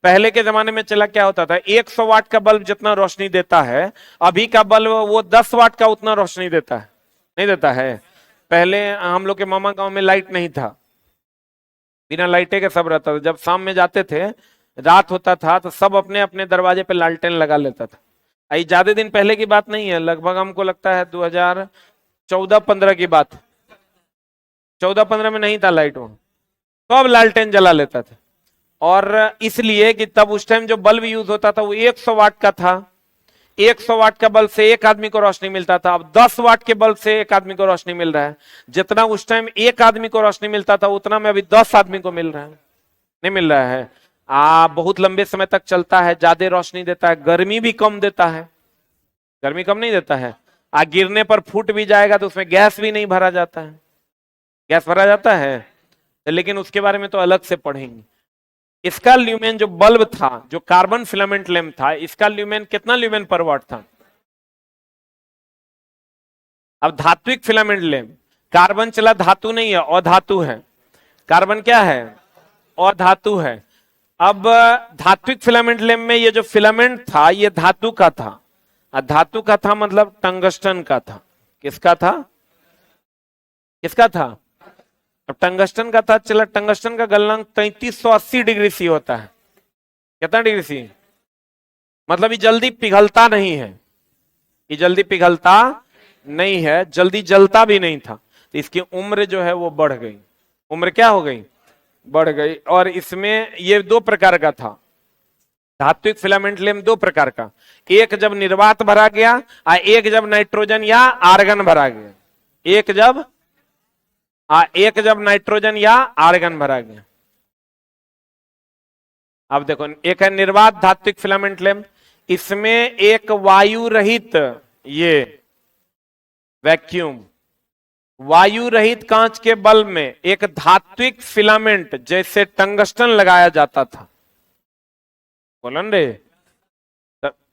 S1: पहले के जमाने में चला क्या होता था, 100 वाट का बल्ब जितना रोशनी देता है, अभी का बल्ब वो 10 वाट का उतना रोशनी देता है, नहीं देता है। पहले हम लोग के मामा गांव में लाइट नहीं था, बिना लाइटे के सब रहता था। जब शाम में जाते थे, रात होता था, तो सब अपने अपने दरवाजे पे लालटेन लगा लेता था। आई ज्यादा दिन पहले की बात नहीं है, लगभग हमको लगता है 2014-15 की बात। 14-15 में नहीं था लाइट, वहां तो अब लालटेन जला लेता था। और इसलिए कि तब उस टाइम जो बल्ब यूज होता था वो 100 वाट का था। 100 वाट का बल्ब से एक आदमी को रोशनी मिलता था, अब 10 वाट के बल्ब से एक आदमी को रोशनी मिल रहा है। जितना उस टाइम एक आदमी को रोशनी मिलता था उतना में अभी 10 आदमी को मिल रहा है, नहीं मिल रहा है। बहुत लंबे समय तक चलता है, ज्यादा रोशनी देता है, गर्मी भी कम देता है। गर्मी कम नहीं देता है, गिरने पर फूट भी जाएगा तो उसमें गैस भी नहीं भरा जाता है। गैस भरा जाता है, तो लेकिन उसके बारे में तो अलग से पढ़ेंगे। इसका ल्यूमेन जो बल्ब था, जो कार्बन फिलामेंट लैंप था, इसका ल्यूमेन कितना ल्यूमेन पर वाट था? अब धात्विक फिलामेंट लैंप, कार्बन चला धातु नहीं है, अधातु है। कार्बन क्या है? अधातु है। अब धात्विक फिलामेंट लैंप में ये जो फिलामेंट था ये धातु का था, और धातु का था मतलब टंगस्टन का था। किसका था? किसका था? अब टंगस्टन का था, चला टंगस्टन का गलनांक 3380 डिग्री सी होता है। कितना डिग्री सी? मतलब ये जल्दी पिघलता नहीं है, ये जल्दी पिघलता नहीं है, जल्दी जलता भी नहीं था, तो इसकी उम्र जो है वो बढ़ गई। उम्र क्या हो गई? बढ़ गई। और इसमें ये दो प्रकार का था, धात्विक फिलामेंट लैंप दो प्रकार का, एक जब निर्वात भरा गया और एक जब नाइट्रोजन या आर्गन भरा गया। एक जब नाइट्रोजन या आर्गन भरा गया। अब देखो, एक है निर्वात धात्विक फिलामेंट लैंप, इसमें एक वायु रहित, ये वैक्यूम वायु रहित कांच के बल्ब में एक धात्विक फिलामेंट जैसे टंगस्टन लगाया जाता था। बोलन रे,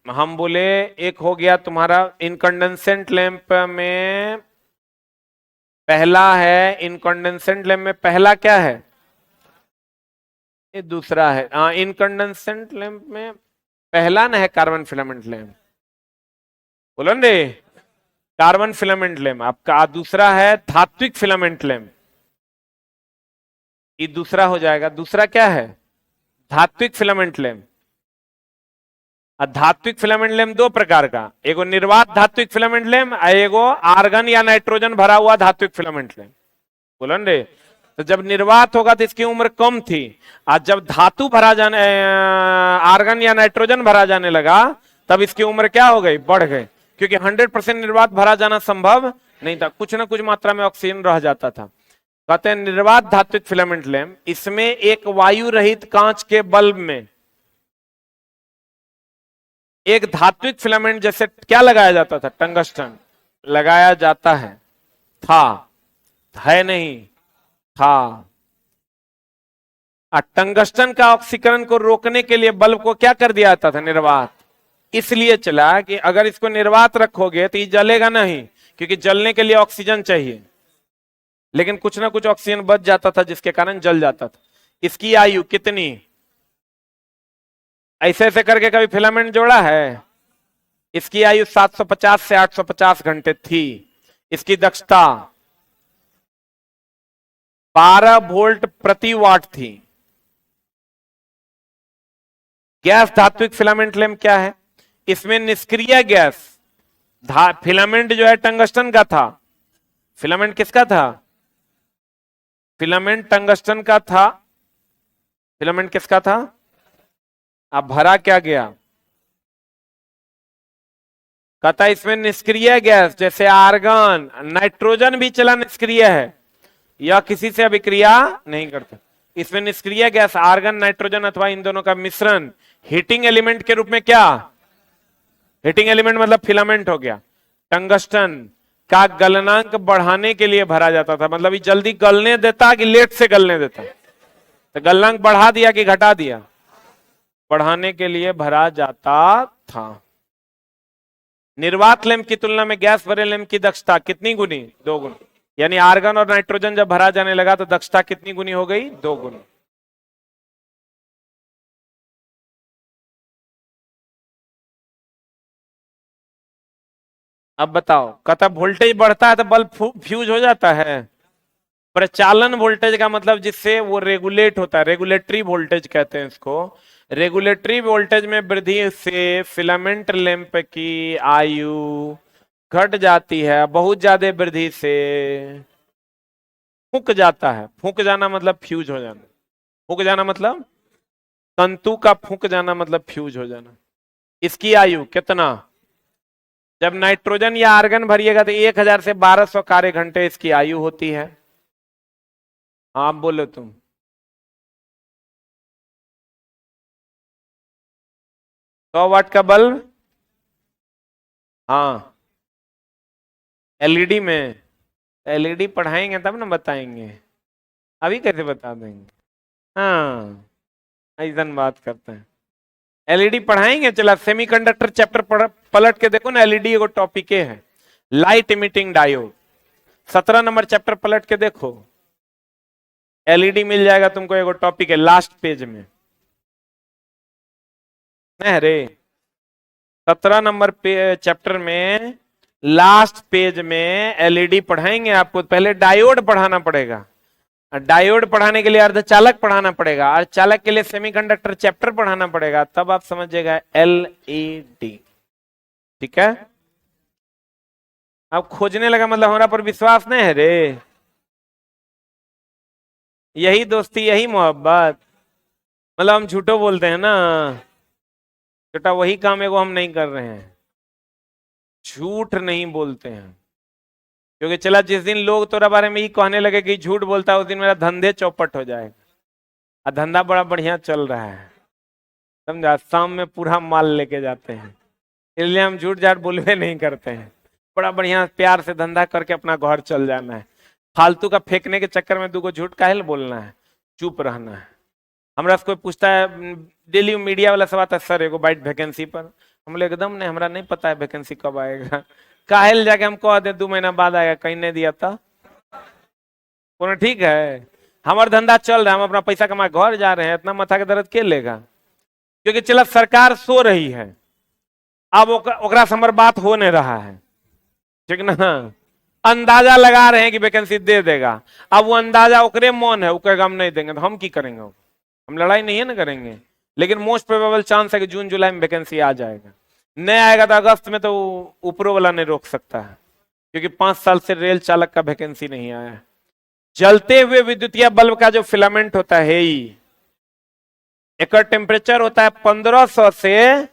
S1: हम बोले एक हो गया तुम्हारा इनकंडेंसेंट लैंप में, पहला है इनकंडेंसेंट लैंप में पहला क्या है? ये दूसरा है। इनकंडेंसेंट लैंप में पहला ना है कार्बन फिलामेंट लैंप। बोलन रे, कार्बन फिलामेंट लैंप आपका, दूसरा है धात्विक फिलामेंट लैंप, ये दूसरा हो जाएगा। दूसरा क्या है? धात्विक फिलामेंट लैंप। धात्विक फिलामेंट लैंप दो प्रकार का, एगो निर्वात धात्विक फिलामेंट लैंप, एगो आर्गन या नाइट्रोजन भरा हुआ धात्विक फिलामेंट लैंप। बोलन रे, तो जब निर्वात होगा तो इसकी उम्र कम थी, आज जब धातु भरा जाने, आर्गन या नाइट्रोजन भरा जाने लगा, तब इसकी उम्र क्या हो गई? बढ़ गई, क्योंकि 100% निर्वात भरा जाना संभव नहीं था, कुछ ना कुछ मात्रा में ऑक्सीजन रह जाता था। कहते हैं निर्वात धात्विक फिलामेंट लैंप, इसमें एक वायु रहित कांच के बल्ब में एक धात्विक फिलामेंट जैसे क्या लगाया जाता था? टंगस्टन लगाया जाता है, था, है नहीं, था। टंगस्टन का ऑक्सीकरण को रोकने के लिए बल्ब को क्या कर दिया जाता था? निर्वात। इसलिए चला कि अगर इसको निर्वात रखोगे तो ये जलेगा नहीं, क्योंकि जलने के लिए ऑक्सीजन चाहिए, लेकिन कुछ ना कुछ ऑक्सीजन बच जाता था जिसके कारण जल जाता था। इसकी आयु कितनी? ऐसे ऐसे करके कभी फिलामेंट जोड़ा है? इसकी आयु 750 से 850 घंटे थी। इसकी दक्षता 12 वोल्ट प्रति वाट थी। गैस धात्विक फिलामेंट लैंप क्या है? इसमें निष्क्रिय गैस, फिलामेंट जो है टंगस्टन का था। फिलामेंट किसका था? फिलामेंट टंगस्टन का था। फिलामेंट किसका था? अब भरा क्या गया? कहता इसमें निष्क्रिय गैस, जैसे आर्गन, नाइट्रोजन भी चला निष्क्रिय है, यह किसी से अभिक्रिया नहीं करता। इसमें निष्क्रिय गैस आर्गन, नाइट्रोजन अथवा इन दोनों का मिश्रण हीटिंग एलिमेंट के रूप में, क्या हीटिंग एलिमेंट मतलब फिलामेंट हो गया, टंगस्टन का गलनांक बढ़ाने के लिए भरा जाता था। मतलब ये जल्दी गलने देता कि लेट से गलने देता? तो गलनांक बढ़ा दिया कि घटा दिया? बढ़ाने के लिए भरा जाता था। निर्वात लैंप की तुलना में गैस भरे लैंप की दक्षता कितनी गुनी? 2 गुनी। यानी आर्गन और नाइट्रोजन जब भरा जाने लगा तो दक्षता कितनी गुनी हो गई? 2 गुनी। अब बताओ, कहता वोल्टेज बढ़ता है तो बल्ब फ्यूज हो जाता है? प्रचालन वोल्टेज का मतलब जिससे वो रेगुलेट होता है, रेगुलेटरी वोल्टेज कहते हैं इसको। रेगुलेटरी वोल्टेज में वृद्धि से फिलामेंट लैंप की आयु घट जाती है, बहुत ज्यादा वृद्धि से फूक जाता है। फूक जाना मतलब फ्यूज हो जाना। फूक जाना मतलब तंतु का फूक जाना, मतलब फ्यूज हो जाना। इसकी आयु कितना? जब नाइट्रोजन या आर्गन भरिएगा तो 1000 से 1200 कार्य घंटे इसकी आयु होती है। हाँ बोलो तुम। 100 वाट का बल्ब, हाँ एलईडी में एलईडी पढ़ाएंगे तब ना बताएंगे, अभी कैसे बता देंगे। हाँ ऐसा बात करते हैं। एलईडी पढ़ाएंगे, चला सेमीकंडक्टर चैप्टर पलट के देखो ना, एलईडी एगो टॉपिक है, light emitting diode. 17 number chapter पलट के देखो, एलईडी मिल जाएगा तुमको, एगो टॉपिक है लास्ट पेज में। नहीं रे, 17 नंबर चैप्टर में लास्ट पेज में एलईडी पढ़ाएंगे आपको। पहले डायोड पढ़ाना पड़ेगा, डायोड पढ़ाने के लिए अर्धचालक पढ़ाना पड़ेगा, अर्धचालक के लिए सेमीकंडक्टर चैप्टर पढ़ाना पड़ेगा, तब आप समझिएगा एलईडी। ठीक है, अब खोजने लगा मतलब हमारा पर विश्वास नहीं है रे। यही दोस्ती, यही मोहब्बत, मतलब हम झूठो बोलते हैं ना, बेटा वही काम है वो हम नहीं कर रहे हैं, झूठ नहीं बोलते हैं। क्योंकि चला जिस दिन लोग तोरा बारे में ही कहने लगे कि झूठ बोलता है, उस दिन मेरा धंधे चौपट हो जाएगा। और धंधा बड़ा बढ़िया चल रहा है, समझा, शाम में पूरा माल लेके जाते हैं, इसलिए हम झूठ झाट बोलवे नहीं करते हैं। बड़ा बढ़िया प्यार से धंधा करके अपना घर चल जाना है, फालतू का फेंकने के चक्कर में दूगो झूठ काहे बोलना है, चुप रहना है। हमरा से कोई पूछता है, डेली मीडिया वाला सब आता है, सर एगो बाइट वैकेंसी पर, हम लोग एकदम नहीं, हमरा नहीं पता है वैकेंसी कब आएगा। काहे जाके हम कह दे 2 महीना बाद आएगा, कहीं नहीं दिया था कोनो। ठीक है, हमारा धंधा चल रहा है, हम अपना पैसा कमा घर जा रहे हैं, इतना माथा के दर्द के लेगा। क्योंकि चला सरकार सो रही है, अब ओकरा से हमार बात हो नहीं रहा है, ठीक ना। अंदाजा लगा रहे हैं कि वैकेंसी दे देगा, अब वो अंदाजा ओकरे मन है, वो कहेगा हम नहीं देंगे, तो हम की करेंगे, हम लड़ाई नहीं है ना करेंगे। लेकिन मोस्ट प्रोबेबल चांस है कि जून जुलाई में वैकेंसी आ जाएगा, नहीं आएगा तो अगस्त में तो ऊपरों वाला नहीं रोक सकता है, क्योंकि 5 साल से रेल चालक का वैकेंसी नहीं आया है। जलते हुए विद्युतीय बल्ब का जो फिलामेंट होता है, एक टेम्परेचर होता है 1500 से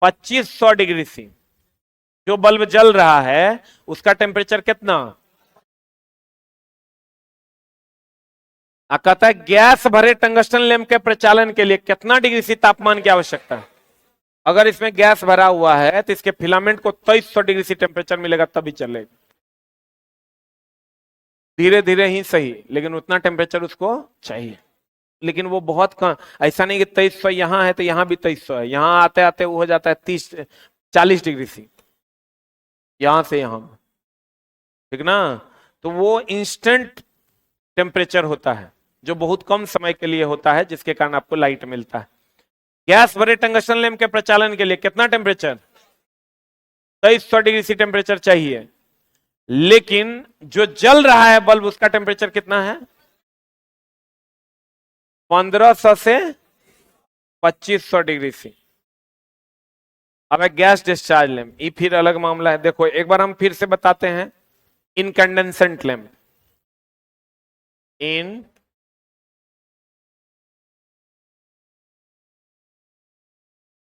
S1: 2500 डिग्री सी। जो बल्ब जल रहा है उसका टेम्परेचर कितना, कहता है गैस भरे टंगस्टन लैंप के प्रचालन के लिए कितना डिग्री सी तापमान की आवश्यकता है। अगर इसमें गैस भरा हुआ है तो इसके फिलामेंट को 2300 डिग्री सी टेम्परेचर मिलेगा तभी चलेगा, धीरे धीरे ही सही, लेकिन उतना टेम्परेचर उसको चाहिए। लेकिन वो बहुत कम, ऐसा नहीं कि 2300 यहां है तो यहां भी 2300 है, यहां आते आते वो हो जाता है 30-40 डिग्री सी, यहां से यहां, ठीक ना। तो वो इंस्टेंट टेम्परेचर होता है जो बहुत कम समय के लिए होता है, जिसके कारण आपको लाइट मिलता है। गैस भरे टंगस्टन लैंप के प्रचालन के लिए कितना टेम्परेचर, 2300 डिग्री सी टेम्परेचर चाहिए। लेकिन जो जल रहा है बल्ब, उसका टेम्परेचर कितना है, 1500 से 2500 डिग्री सी। अब गैस डिस्चार्ज लैंप, ये फिर अलग मामला है। देखो एक बार हम फिर से बताते हैं, इनकंडेंसेंट लैंप, इन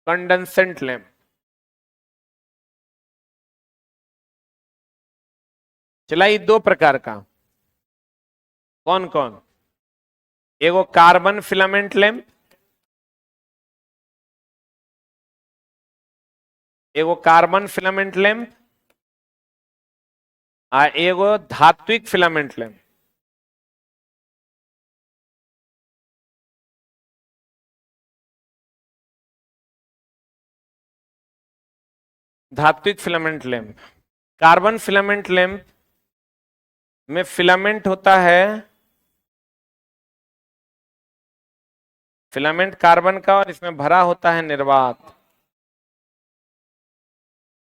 S1: कंडेंसेंट लैंप, चला ये 2 प्रकार का, कौन कौन, एगो कार्बन फिलामेंट लैंप, एगो कार्बन फिलामेंट लैंप, और एगो धात्विक फिलामेंट लैंप। धात्विक filament lamp, carbon filament lamp में फिलामेंट होता है, फिलामेंट कार्बन का, और इसमें भरा होता है निर्वात।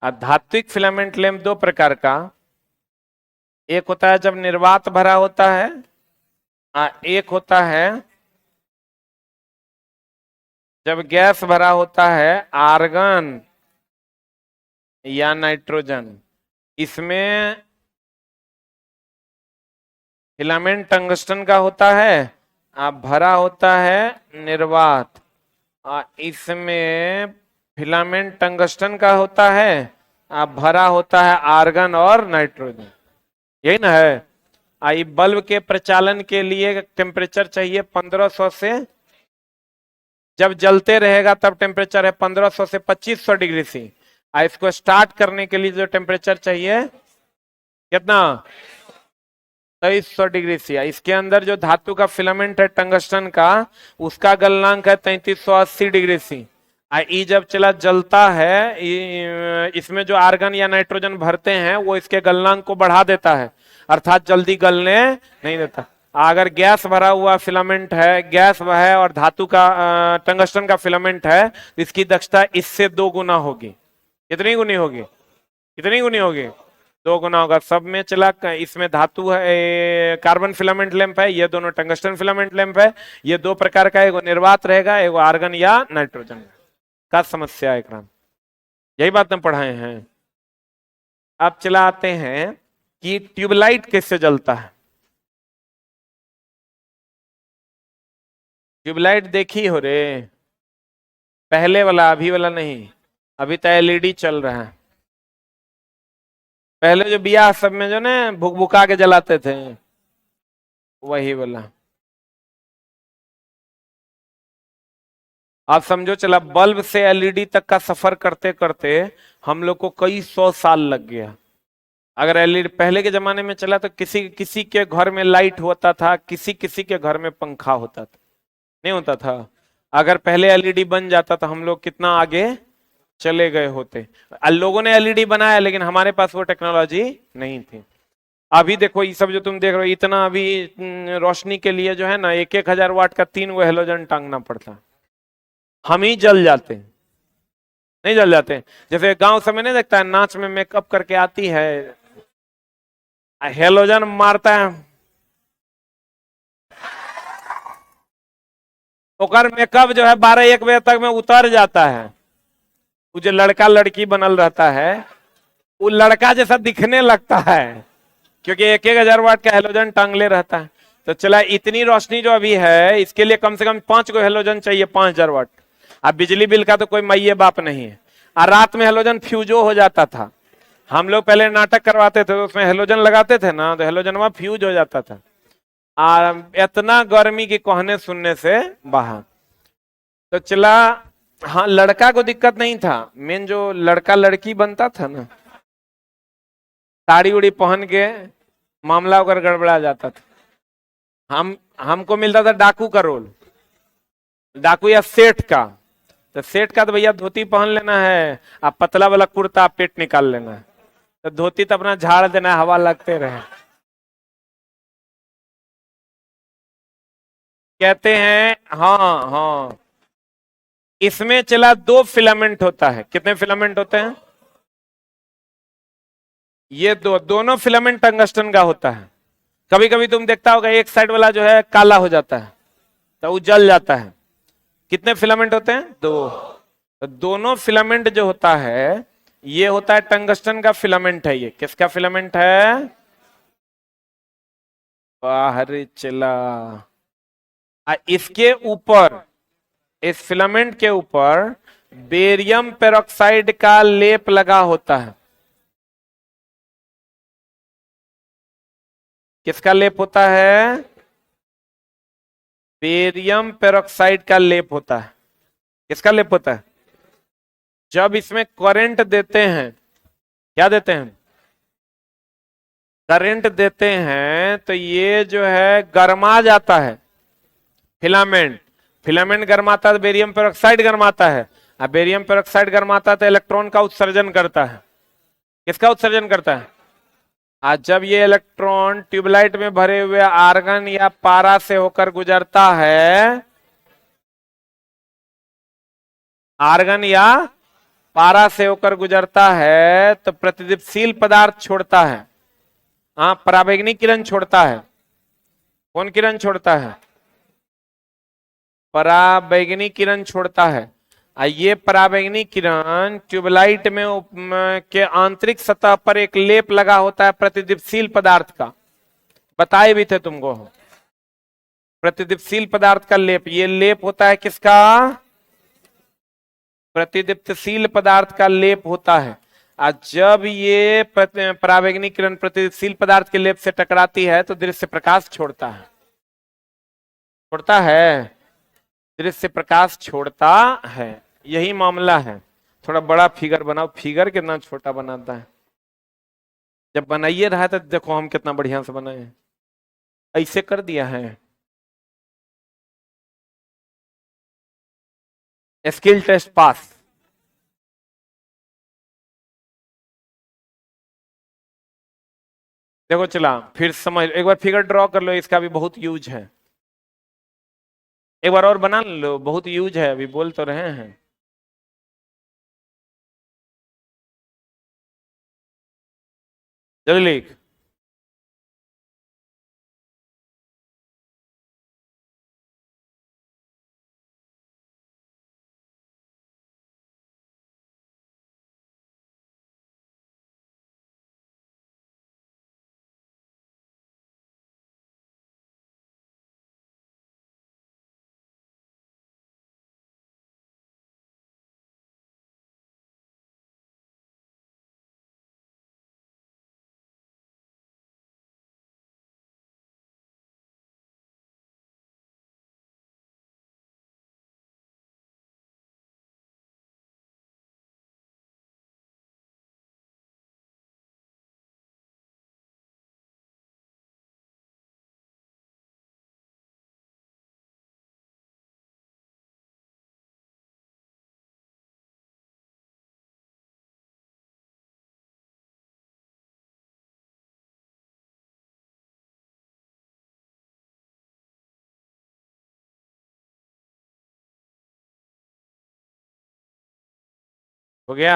S1: धात्विक फिलामेंट लैंप 2 प्रकार का, एक होता है जब निर्वात भरा होता है, एक होता है जब गैस भरा होता है, आर्गन या नाइट्रोजन। इसमें फिलामेंट टंगस्टन का होता है, भरा होता है निर्वात। इसमें फिलामेंट टंगस्टन का होता है, भरा होता है आर्गन और नाइट्रोजन, यही ना है। आई बल्ब के प्रचालन के लिए टेम्परेचर चाहिए 1500 से, जब जलते रहेगा तब टेम्परेचर है 1500 से 2500 डिग्री सी। इसको स्टार्ट करने के लिए जो टेम्परेचर चाहिए कितना? 2300 डिग्री सी। इसके अंदर जो धातु का फिलामेंट है टंगस्टन का, उसका गलनांक है 3380 डिग्री सी। ई जब चला जलता है, इसमें जो आर्गन या नाइट्रोजन भरते हैं वो इसके गलनांक को बढ़ा देता है, अर्थात जल्दी गलने नहीं देता। अगर गैस भरा हुआ फिलामेंट है, गैस है और धातु का टंगस्टन का फिलामेंट है, तो इसकी दक्षता इससे 2 गुना होगी। कितनी गुनी होगी? कितनी गुनी होगी? 2 गुना होगा। सब में चला, इसमें धातु है, कार्बन फिलामेंट लैंप है, ये दोनों टंगस्टन फिलामेंट लैंप है। ये दो प्रकार का, एगो निर्वात रहेगा, एगो आर्गन या नाइट्रोजन का समस्या है। यही बात हम पढ़ाए हैं। अब चला आते हैं कि ट्यूबलाइट कैसे जलता है। ट्यूबलाइट देखी हो रे? पहले वाला, अभी वाला नहीं। अभी तो एलईडी चल रहा है। पहले जो बियाह सब में जो ना भुकभुका के जलाते थे, वही वाला। आप समझो, चला बल्ब से एलईडी तक का सफर करते करते हम लोग को कई 100 साल लग गया। अगर एलईडी पहले के जमाने में चला तो किसी किसी के घर में लाइट होता था, किसी किसी के घर में पंखा होता था, नहीं होता था। अगर पहले एलईडी बन जाता तो हम लोग कितना आगे चले गए होते। लोगों ने एलईडी बनाया, लेकिन हमारे पास वो टेक्नोलॉजी नहीं थी। अभी देखो ये सब जो तुम देख रहे हो, इतना अभी रोशनी के लिए जो है ना, 1,000 वाट का 3 गो हेलोजन टांगना पड़ता। हम ही जल जाते, नहीं जल जाते। जैसे गांव समय नहीं देखता है, नाच में मेकअप करके आती है, हेलोजन मारता है, ओकर मेकअप जो है 12-1 बजे तक में उतर जाता है। वो जो लड़का लड़की बनल रहता है, वो लड़का जैसा दिखने लगता है, क्योंकि 1,000 वाट का हेलोजन टांगले रहता है। तो चला, इतनी रोशनी जो अभी है, इसके लिए कम से कम 5 गो हेलोजन चाहिए, 5,000 वाट। अब बिजली बिल का तो कोई मैये बाप नहीं है। और रात में हेलोजन फ्यूजो हो जाता था। हम लोग पहले नाटक करवाते थे तो उसमें हेलोजन लगाते थे ना, तो हेलोजन वहां फ्यूज हो जाता था। और इतना गर्मी की कहने सुनने से बाहर। तो चला, हाँ लड़का को दिक्कत नहीं था, मेन जो लड़का लड़की बनता था ना, साड़ी उड़ी पहन के मामला होकर गड़बड़ा जाता था। हमको मिलता था डाकू का रोल, डाकू या सेठ का। तो सेठ का तो भैया धोती पहन लेना है, आप पतला वाला कुर्ता पेट निकाल लेना है। तो धोती तो अपना झाड़ देना है, हवा लगते रहे। कहते हैं, हाँ हाँ, इसमें चला 2 फिलामेंट होता है। कितने फिलामेंट होते हैं? ये दोनों फिलामेंट टंगस्टन का होता है। कभी कभी तुम देखता होगा एक साइड वाला जो है काला हो जाता है, तो वो जल जाता है। कितने फिलामेंट होते हैं? 2। तो दोनों फिलामेंट जो होता है, ये होता है टंगस्टन का फिलामेंट है। ये किसका फिलामेंट है? बाहर चला। इसके ऊपर, इस फिलामेंट के ऊपर बेरियम पेरोक्साइड का लेप लगा होता है। किसका लेप होता है? बेरियम पेरोक्साइड का लेप होता है। किसका लेप होता है? जब इसमें करंट देते हैं, क्या देते हैं? करंट देते हैं, तो ये जो है गर्मा जाता है। फिलामेंट फिलामेंट गर्माता है तो बेरियम पेरोक्साइड गर्माता है। अब बेरियम पेरोक्साइड गर्माता है तो इलेक्ट्रॉन का उत्सर्जन करता है। किसका उत्सर्जन करता है? आज जब ये इलेक्ट्रॉन ट्यूबलाइट में भरे हुए आर्गन या पारा से होकर गुजरता है, आर्गन या पारा से होकर गुजरता है, तो प्रतिदीप्तिशील पदार्थ छोड़ता है। हाँ, पराबैंगनी किरण छोड़ता है। कौन किरण छोड़ता है? पराबैंगनी किरण छोड़ता है। ये पराबैंगनी किरण ट्यूबलाइट में के आंतरिक सतह पर एक लेप लगा होता है प्रतिदीप्तिशील पदार्थ का। बताए भी थे तुमको, प्रतिदीप्तिशील पदार्थ का लेप। ये लेप होता है किसका? प्रतिदीप्तिशील पदार्थ का लेप होता है। जब ये पराबैंगनी किरण प्रतिदीप्तिशील पदार्थ के लेप से टकराती है तो दृश्य प्रकाश छोड़ता है। छोड़ता है, दृश्य प्रकाश छोड़ता है। यही मामला है। थोड़ा बड़ा फिगर बनाओ। फिगर कितना छोटा बनाता है। जब बनाइए रहा था देखो हम कितना बढ़िया से बनाए हैं, ऐसे कर दिया है। Skill test pass. देखो चला, फिर समझ, एक बार फिगर ड्रॉ कर लो, इसका भी बहुत यूज है। एक बार और बना लो, बहुत यूज है, अभी बोल तो रहे हैं। जल्दी लिख। हो गया।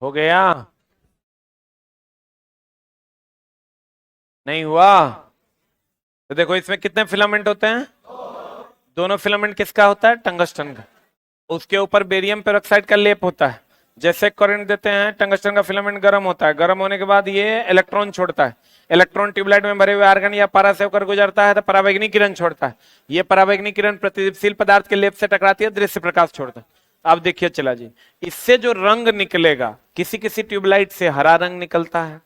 S1: हो गया। नहीं हुआ। तो देखो इसमें कितने फिलामेंट होते हैं? दोनों फिलामेंट किसका होता है? टंगस्टन का। उसके ऊपर बेरियम पेरोक्साइड का लेप होता है। जैसे करंट देते हैं, टंगस्टन का फिलामेंट गर्म होता है, गर्म होने के बाद ये इलेक्ट्रॉन छोड़ता है। इलेक्ट्रॉन ट्यूबलाइट में भरे हुए आर्गन या पारा से होकर गुजरता है तो परावैंगनी किरण छोड़ता है। ये परावैंगनी किरण प्रतिदीप्तिशील पदार्थ के लेप से टकराती है, दृश्य प्रकाश छोड़ता है। अब देखिए चला जी, इससे जो रंग निकलेगा, किसी किसी ट्यूबलाइट से हरा रंग निकलता है,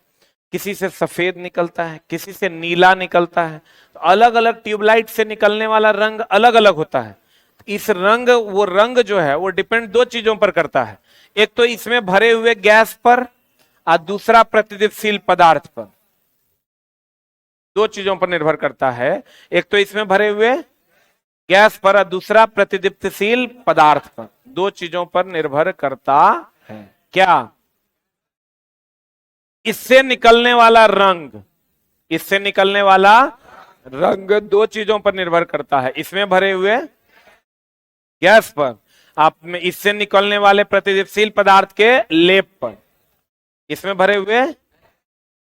S1: किसी से सफेद निकलता है, किसी से नीला निकलता है। तो अलग अलग ट्यूबलाइट से निकलने वाला रंग अलग अलग होता है। इस रंग, वो रंग जो है वो डिपेंड दो चीजों पर करता है। एक तो इसमें भरे हुए गैस पर, और दूसरा प्रतिदीप्तिशील पदार्थ पर। दो चीजों पर निर्भर करता है। एक तो इसमें भरे हुए गैस पर और दूसरा प्रतिदीप्तिशील पदार्थ पर। दो चीजों पर निर्भर करता है। क्या? इससे निकलने वाला रंग, इससे निकलने वाला रंग दो चीजों पर निर्भर करता है। इसमें भरे हुए गैस पर, आप में इससे निकलने वाले प्रतिदीप्तिशील पदार्थ के लेप पर। इसमें भरे हुए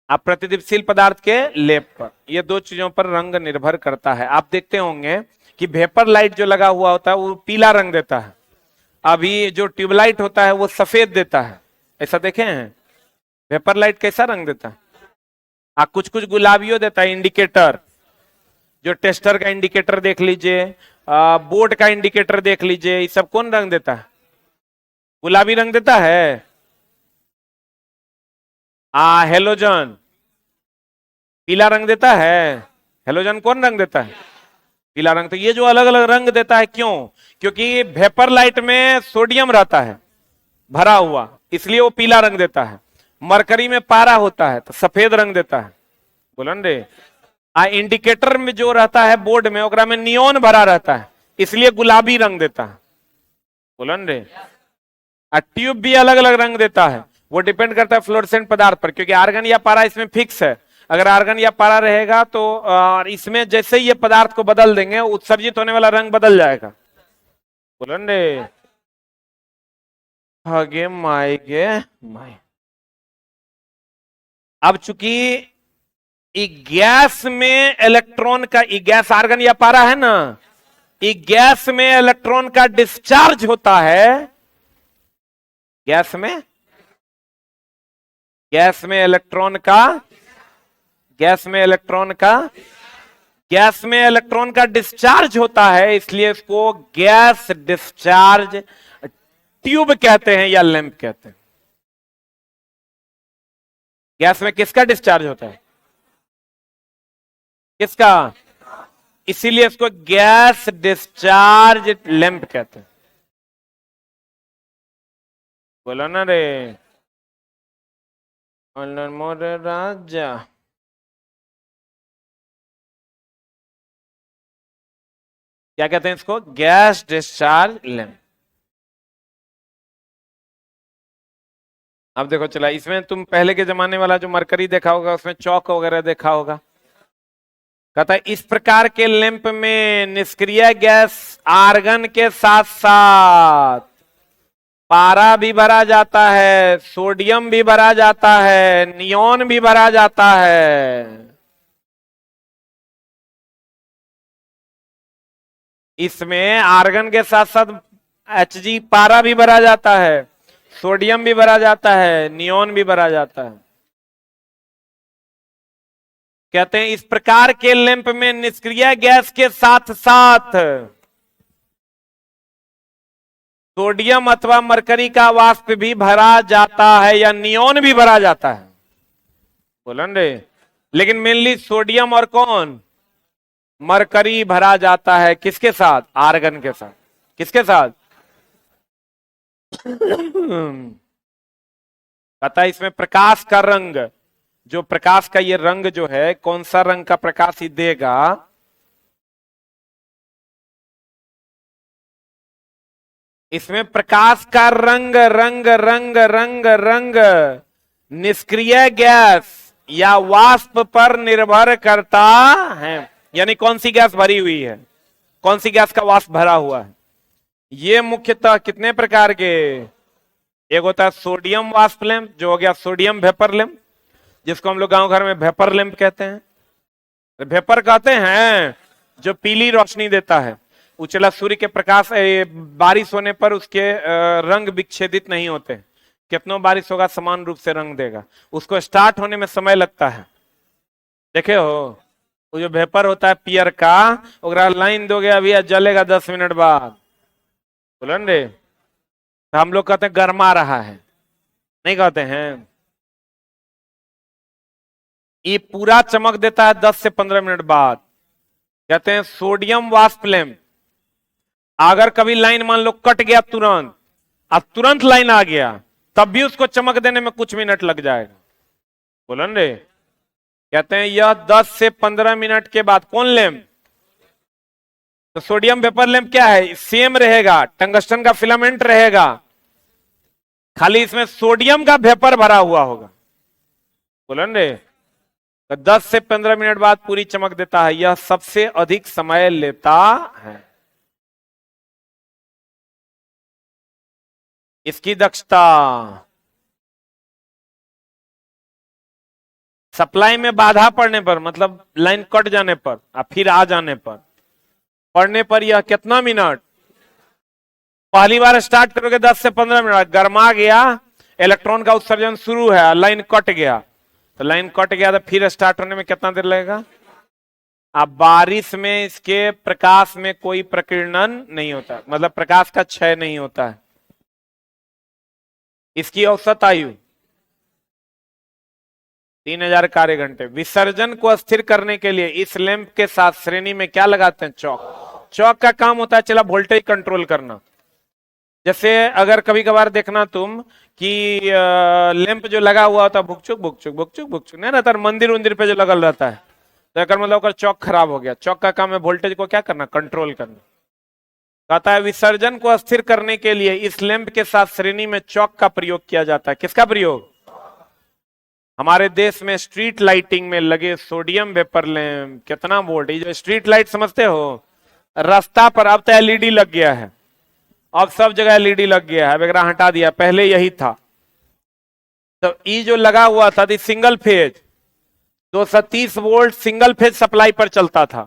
S1: आप प्रतिदीप्तिशील पदार्थ के लेप पर, ये दो चीजों पर रंग निर्भर करता है। आप देखते होंगे कि वेपर लाइट जो लगा हुआ होता है वो पीला रंग देता है, अभी जो ट्यूबलाइट होता है वो सफेद देता है। ऐसा देखे हैं? वेपर लाइट कैसा रंग देता है? कुछ कुछ गुलाबियों देता है। इंडिकेटर, जो टेस्टर का इंडिकेटर देख लीजिए, बोर्ड का इंडिकेटर देख लीजिए, ये सब कौन रंग देता है? गुलाबी रंग देता है। हेलोजन पीला रंग देता है। हेलोजन कौन रंग देता है? पीला रंग। तो ये जो अलग अलग रंग देता है, क्यों? क्योंकि वेपर लाइट में सोडियम रहता है भरा हुआ, इसलिए वो पीला रंग देता है। मरकरी में पारा होता है तो सफेद रंग देता है। बोलन रे। इंडिकेटर में जो रहता है बोर्ड में, ओकरा में नियोन भरा रहता है, इसलिए गुलाबी रंग देता है। बोलन रे। ट्यूब भी अलग अलग रंग देता है, वो डिपेंड करता है फ्लोरोसेंट पदार्थ पर, क्योंकि आर्गन या पारा इसमें फिक्स है। अगर आर्गन या पारा रहेगा तो इसमें जैसे ही ये पदार्थ को बदल देंगे, उत्सर्जित होने वाला रंग बदल जाएगा। बोलन रे। आगे माए गे माए। अब चूंकि ये गैस में इलेक्ट्रॉन का, ये गैस आर्गन या पारा है ना, ये गैस में इलेक्ट्रॉन का डिस्चार्ज होता है। गैस में, गैस में इलेक्ट्रॉन का, गैस में इलेक्ट्रॉन का, गैस में इलेक्ट्रॉन का डिस्चार्ज होता है, इसलिए इसको गैस डिस्चार्ज ट्यूब कहते हैं या लैंप कहते हैं। गैस में किसका डिस्चार्ज होता है? किसका? इसीलिए इसको गैस डिस्चार्ज लैंप कहते हैं। बोलो ना रे मोरे राजा। क्या कहते हैं इसको? Gas discharge lamp. अब देखो चला, इसमें तुम पहले के जमाने वाला जो मरकरी देखा होगा, उसमें चौक वगैरह देखा होगा। कहता है इस प्रकार के लैंप में निष्क्रिय गैस आर्गन के साथ साथ पारा भी भरा जाता है, सोडियम भी भरा जाता है, नियोन भी भरा जाता है। इसमें आर्गन के साथ साथ Hg पारा भी भरा जाता है, सोडियम भी भरा जाता है, नियोन भी भरा जाता है। कहते हैं इस प्रकार के लैंप में निष्क्रिय गैस के साथ साथ सोडियम अथवा मरकरी का वाष्प भी भरा जाता है या नियोन भी भरा जाता है। बोलन रे, लेकिन मेनली सोडियम और कौन? मरकरी भरा जाता है। किसके साथ? आर्गन के साथ। किसके साथ? कहता है इसमें प्रकाश का रंग, जो प्रकाश का ये रंग जो है, कौन सा रंग का प्रकाश ही देगा? इसमें प्रकाश का रंग रंग रंग रंग रंग निष्क्रिय गैस या वाष्प पर निर्भर करता है। यानी कौन सी गैस भरी हुई है, कौन सी गैस का वाष्प भरा हुआ है। ये मुख्यतः कितने प्रकार के? एक होता है सोडियम वाष्प लैंप, जो हो गया सोडियम वेपर लैंप, जिसको हम लोग गांव घर में वेपर लैंप कहते हैं। वेपर कहते हैं जो पीली रोशनी देता है। उचला सूर्य के प्रकाश, बारिश होने पर उसके रंग विच्छेदित नहीं होते। कितनों बारिश होगा समान रूप से रंग देगा। उसको स्टार्ट होने में समय लगता है, देखे हो? वो जो वेपर होता है पियर का, ओकरा लाइन दोगे अभी जलेगा 10 मिनट बाद। बोलन रे, तो हम लोग कहते हैं गर्मा रहा है, नहीं कहते हैं। ये पूरा चमक देता है 10 से 15 मिनट बाद। कहते हैं सोडियम वाष्प लैंप। अगर कभी लाइन मान लो कट गया तुरंत, अब तुरंत लाइन आ गया, तब भी उसको चमक देने में कुछ मिनट लग जाएगा। बोलन रे, कहते हैं यह 10 से 15 मिनट के बाद। कौन लैंप? तो सोडियम वेपर लैंप क्या है? सेम रहेगा, टंगस्टन का फिलामेंट रहेगा, खाली इसमें सोडियम का वेपर भरा हुआ होगा। बोलन रे, तो 10 से 15 मिनट बाद पूरी चमक देता है। यह सबसे अधिक समय लेता है। इसकी दक्षता, सप्लाई में बाधा पड़ने पर, मतलब लाइन कट जाने पर और फिर आ जाने पर, पड़ने पर यह कितना मिनट? पहली बार स्टार्ट करोगे 10 से 15 मिनट, गर्मा गया, इलेक्ट्रॉन का उत्सर्जन शुरू है, लाइन कट गया, तो लाइन कट गया तो फिर स्टार्ट होने में कितना देर लगेगा? अब बारिश में इसके प्रकाश में कोई प्रकीर्णन नहीं होता, मतलब प्रकाश का क्षय नहीं होता है। इसकी औसत आयु 3000 कार्य घंटे। विसर्जन को स्थिर करने के लिए इस लैंप के साथ श्रेणी में क्या लगाते हैं? चौक। चौक का काम होता है चला वोल्टेज कंट्रोल करना। जैसे अगर कभी कभार देखना तुम कि लैंप जो लगा हुआ होता है भुकचुक भुकचुक भुकचुक भुकचुक नहीं रहता, मंदिर उंदिर पे जो लगल रहता है, तो अगर मतलब चौक खराब हो गया। चौक का काम है वोल्टेज को क्या करना? कंट्रोल करना। कहता है विसर्जन को स्थिर करने के लिए इस लैंप के साथ श्रेणी में चौक का प्रयोग किया जाता है। किसका प्रयोग? हमारे देश में स्ट्रीट लाइटिंग में लगे सोडियम वेपर लैंप, कितना वोल्ट, ये जो स्ट्रीट लाइट समझते हो, रास्ता पर अब तो एलईडी लग गया है, अब सब जगह एलईडी लग गया है, वगैरह हटा दिया, पहले यही था। तो ये जो लगा हुआ था single phase 230 volt single phase supply पर चलता था।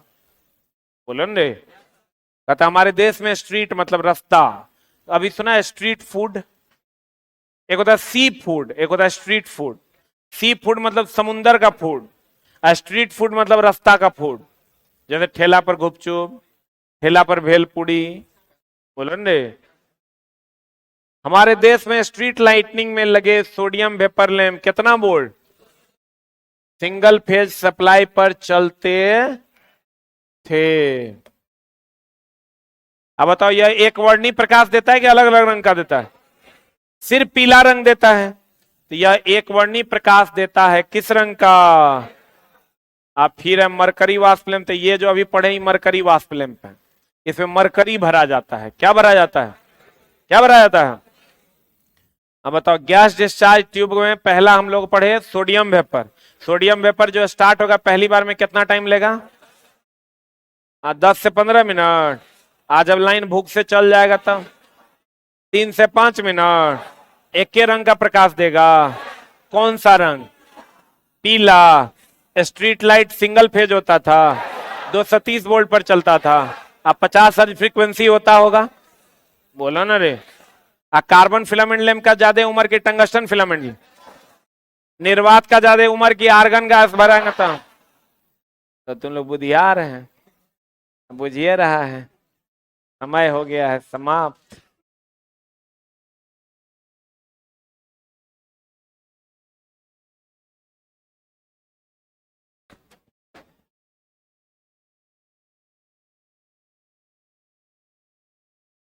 S1: बोलो न रे। कहता हमारे देश में स्ट्रीट मतलब रास्ता, अभी सुना है स्ट्रीट फूड, एक होता है सी फूड, एक होता है स्ट्रीट फूड। सी फूड मतलब समुंदर का फूड, और स्ट्रीट फूड मतलब रास्ता का फूड, जैसे ठेला पर गुपचुप, ठेला पर भेलपुड़ी। बोलो न रे। हमारे देश में स्ट्रीट लाइटनिंग में लगे सोडियम वेपर लैंप कितना वोल्ट सिंगल फेज सप्लाई पर चलते थे। अब बताओ यह एक वर्णी प्रकाश देता है कि अलग अलग रंग का देता है? सिर्फ पीला रंग देता है। तो यह एक वर्णी प्रकाश देता है किस रंग का? आप फिर है मरकरी वाष्प लैंप। तो ये जो अभी पढ़े ही मरकरी वाष्प लैंप है, इसमें मरकरी भरा जाता है। क्या भरा जाता है? क्या भरा जाता है? अब बताओ गैस डिस्चार्ज ट्यूब में पहला हम लोग पढ़े सोडियम वेपर। सोडियम वेपर जो स्टार्ट होगा पहली बार में कितना टाइम लेगा? 10 से 15 मिनट। आज जब लाइन भूख से चल जाएगा तब 3 से 5 मिनट। एक ही रंग का प्रकाश देगा। कौन सा रंग? पीला। स्ट्रीट लाइट सिंगल फेज होता था, 230 वोल्ट पर चलता था। अब 50 हर्ट्ज फ्रीक्वेंसी होता होगा। बोलो ना रे। कार्बन फिलामेंट लैंप का ज्यादा उम्र की टंगस्टन फिलामेंट, निर्वात का ज्यादा उम्र की आर्गन गैस भरा था। तो तुम लोग बुधियार हैं, बुझिए रहा है। समय हो गया है समाप्त।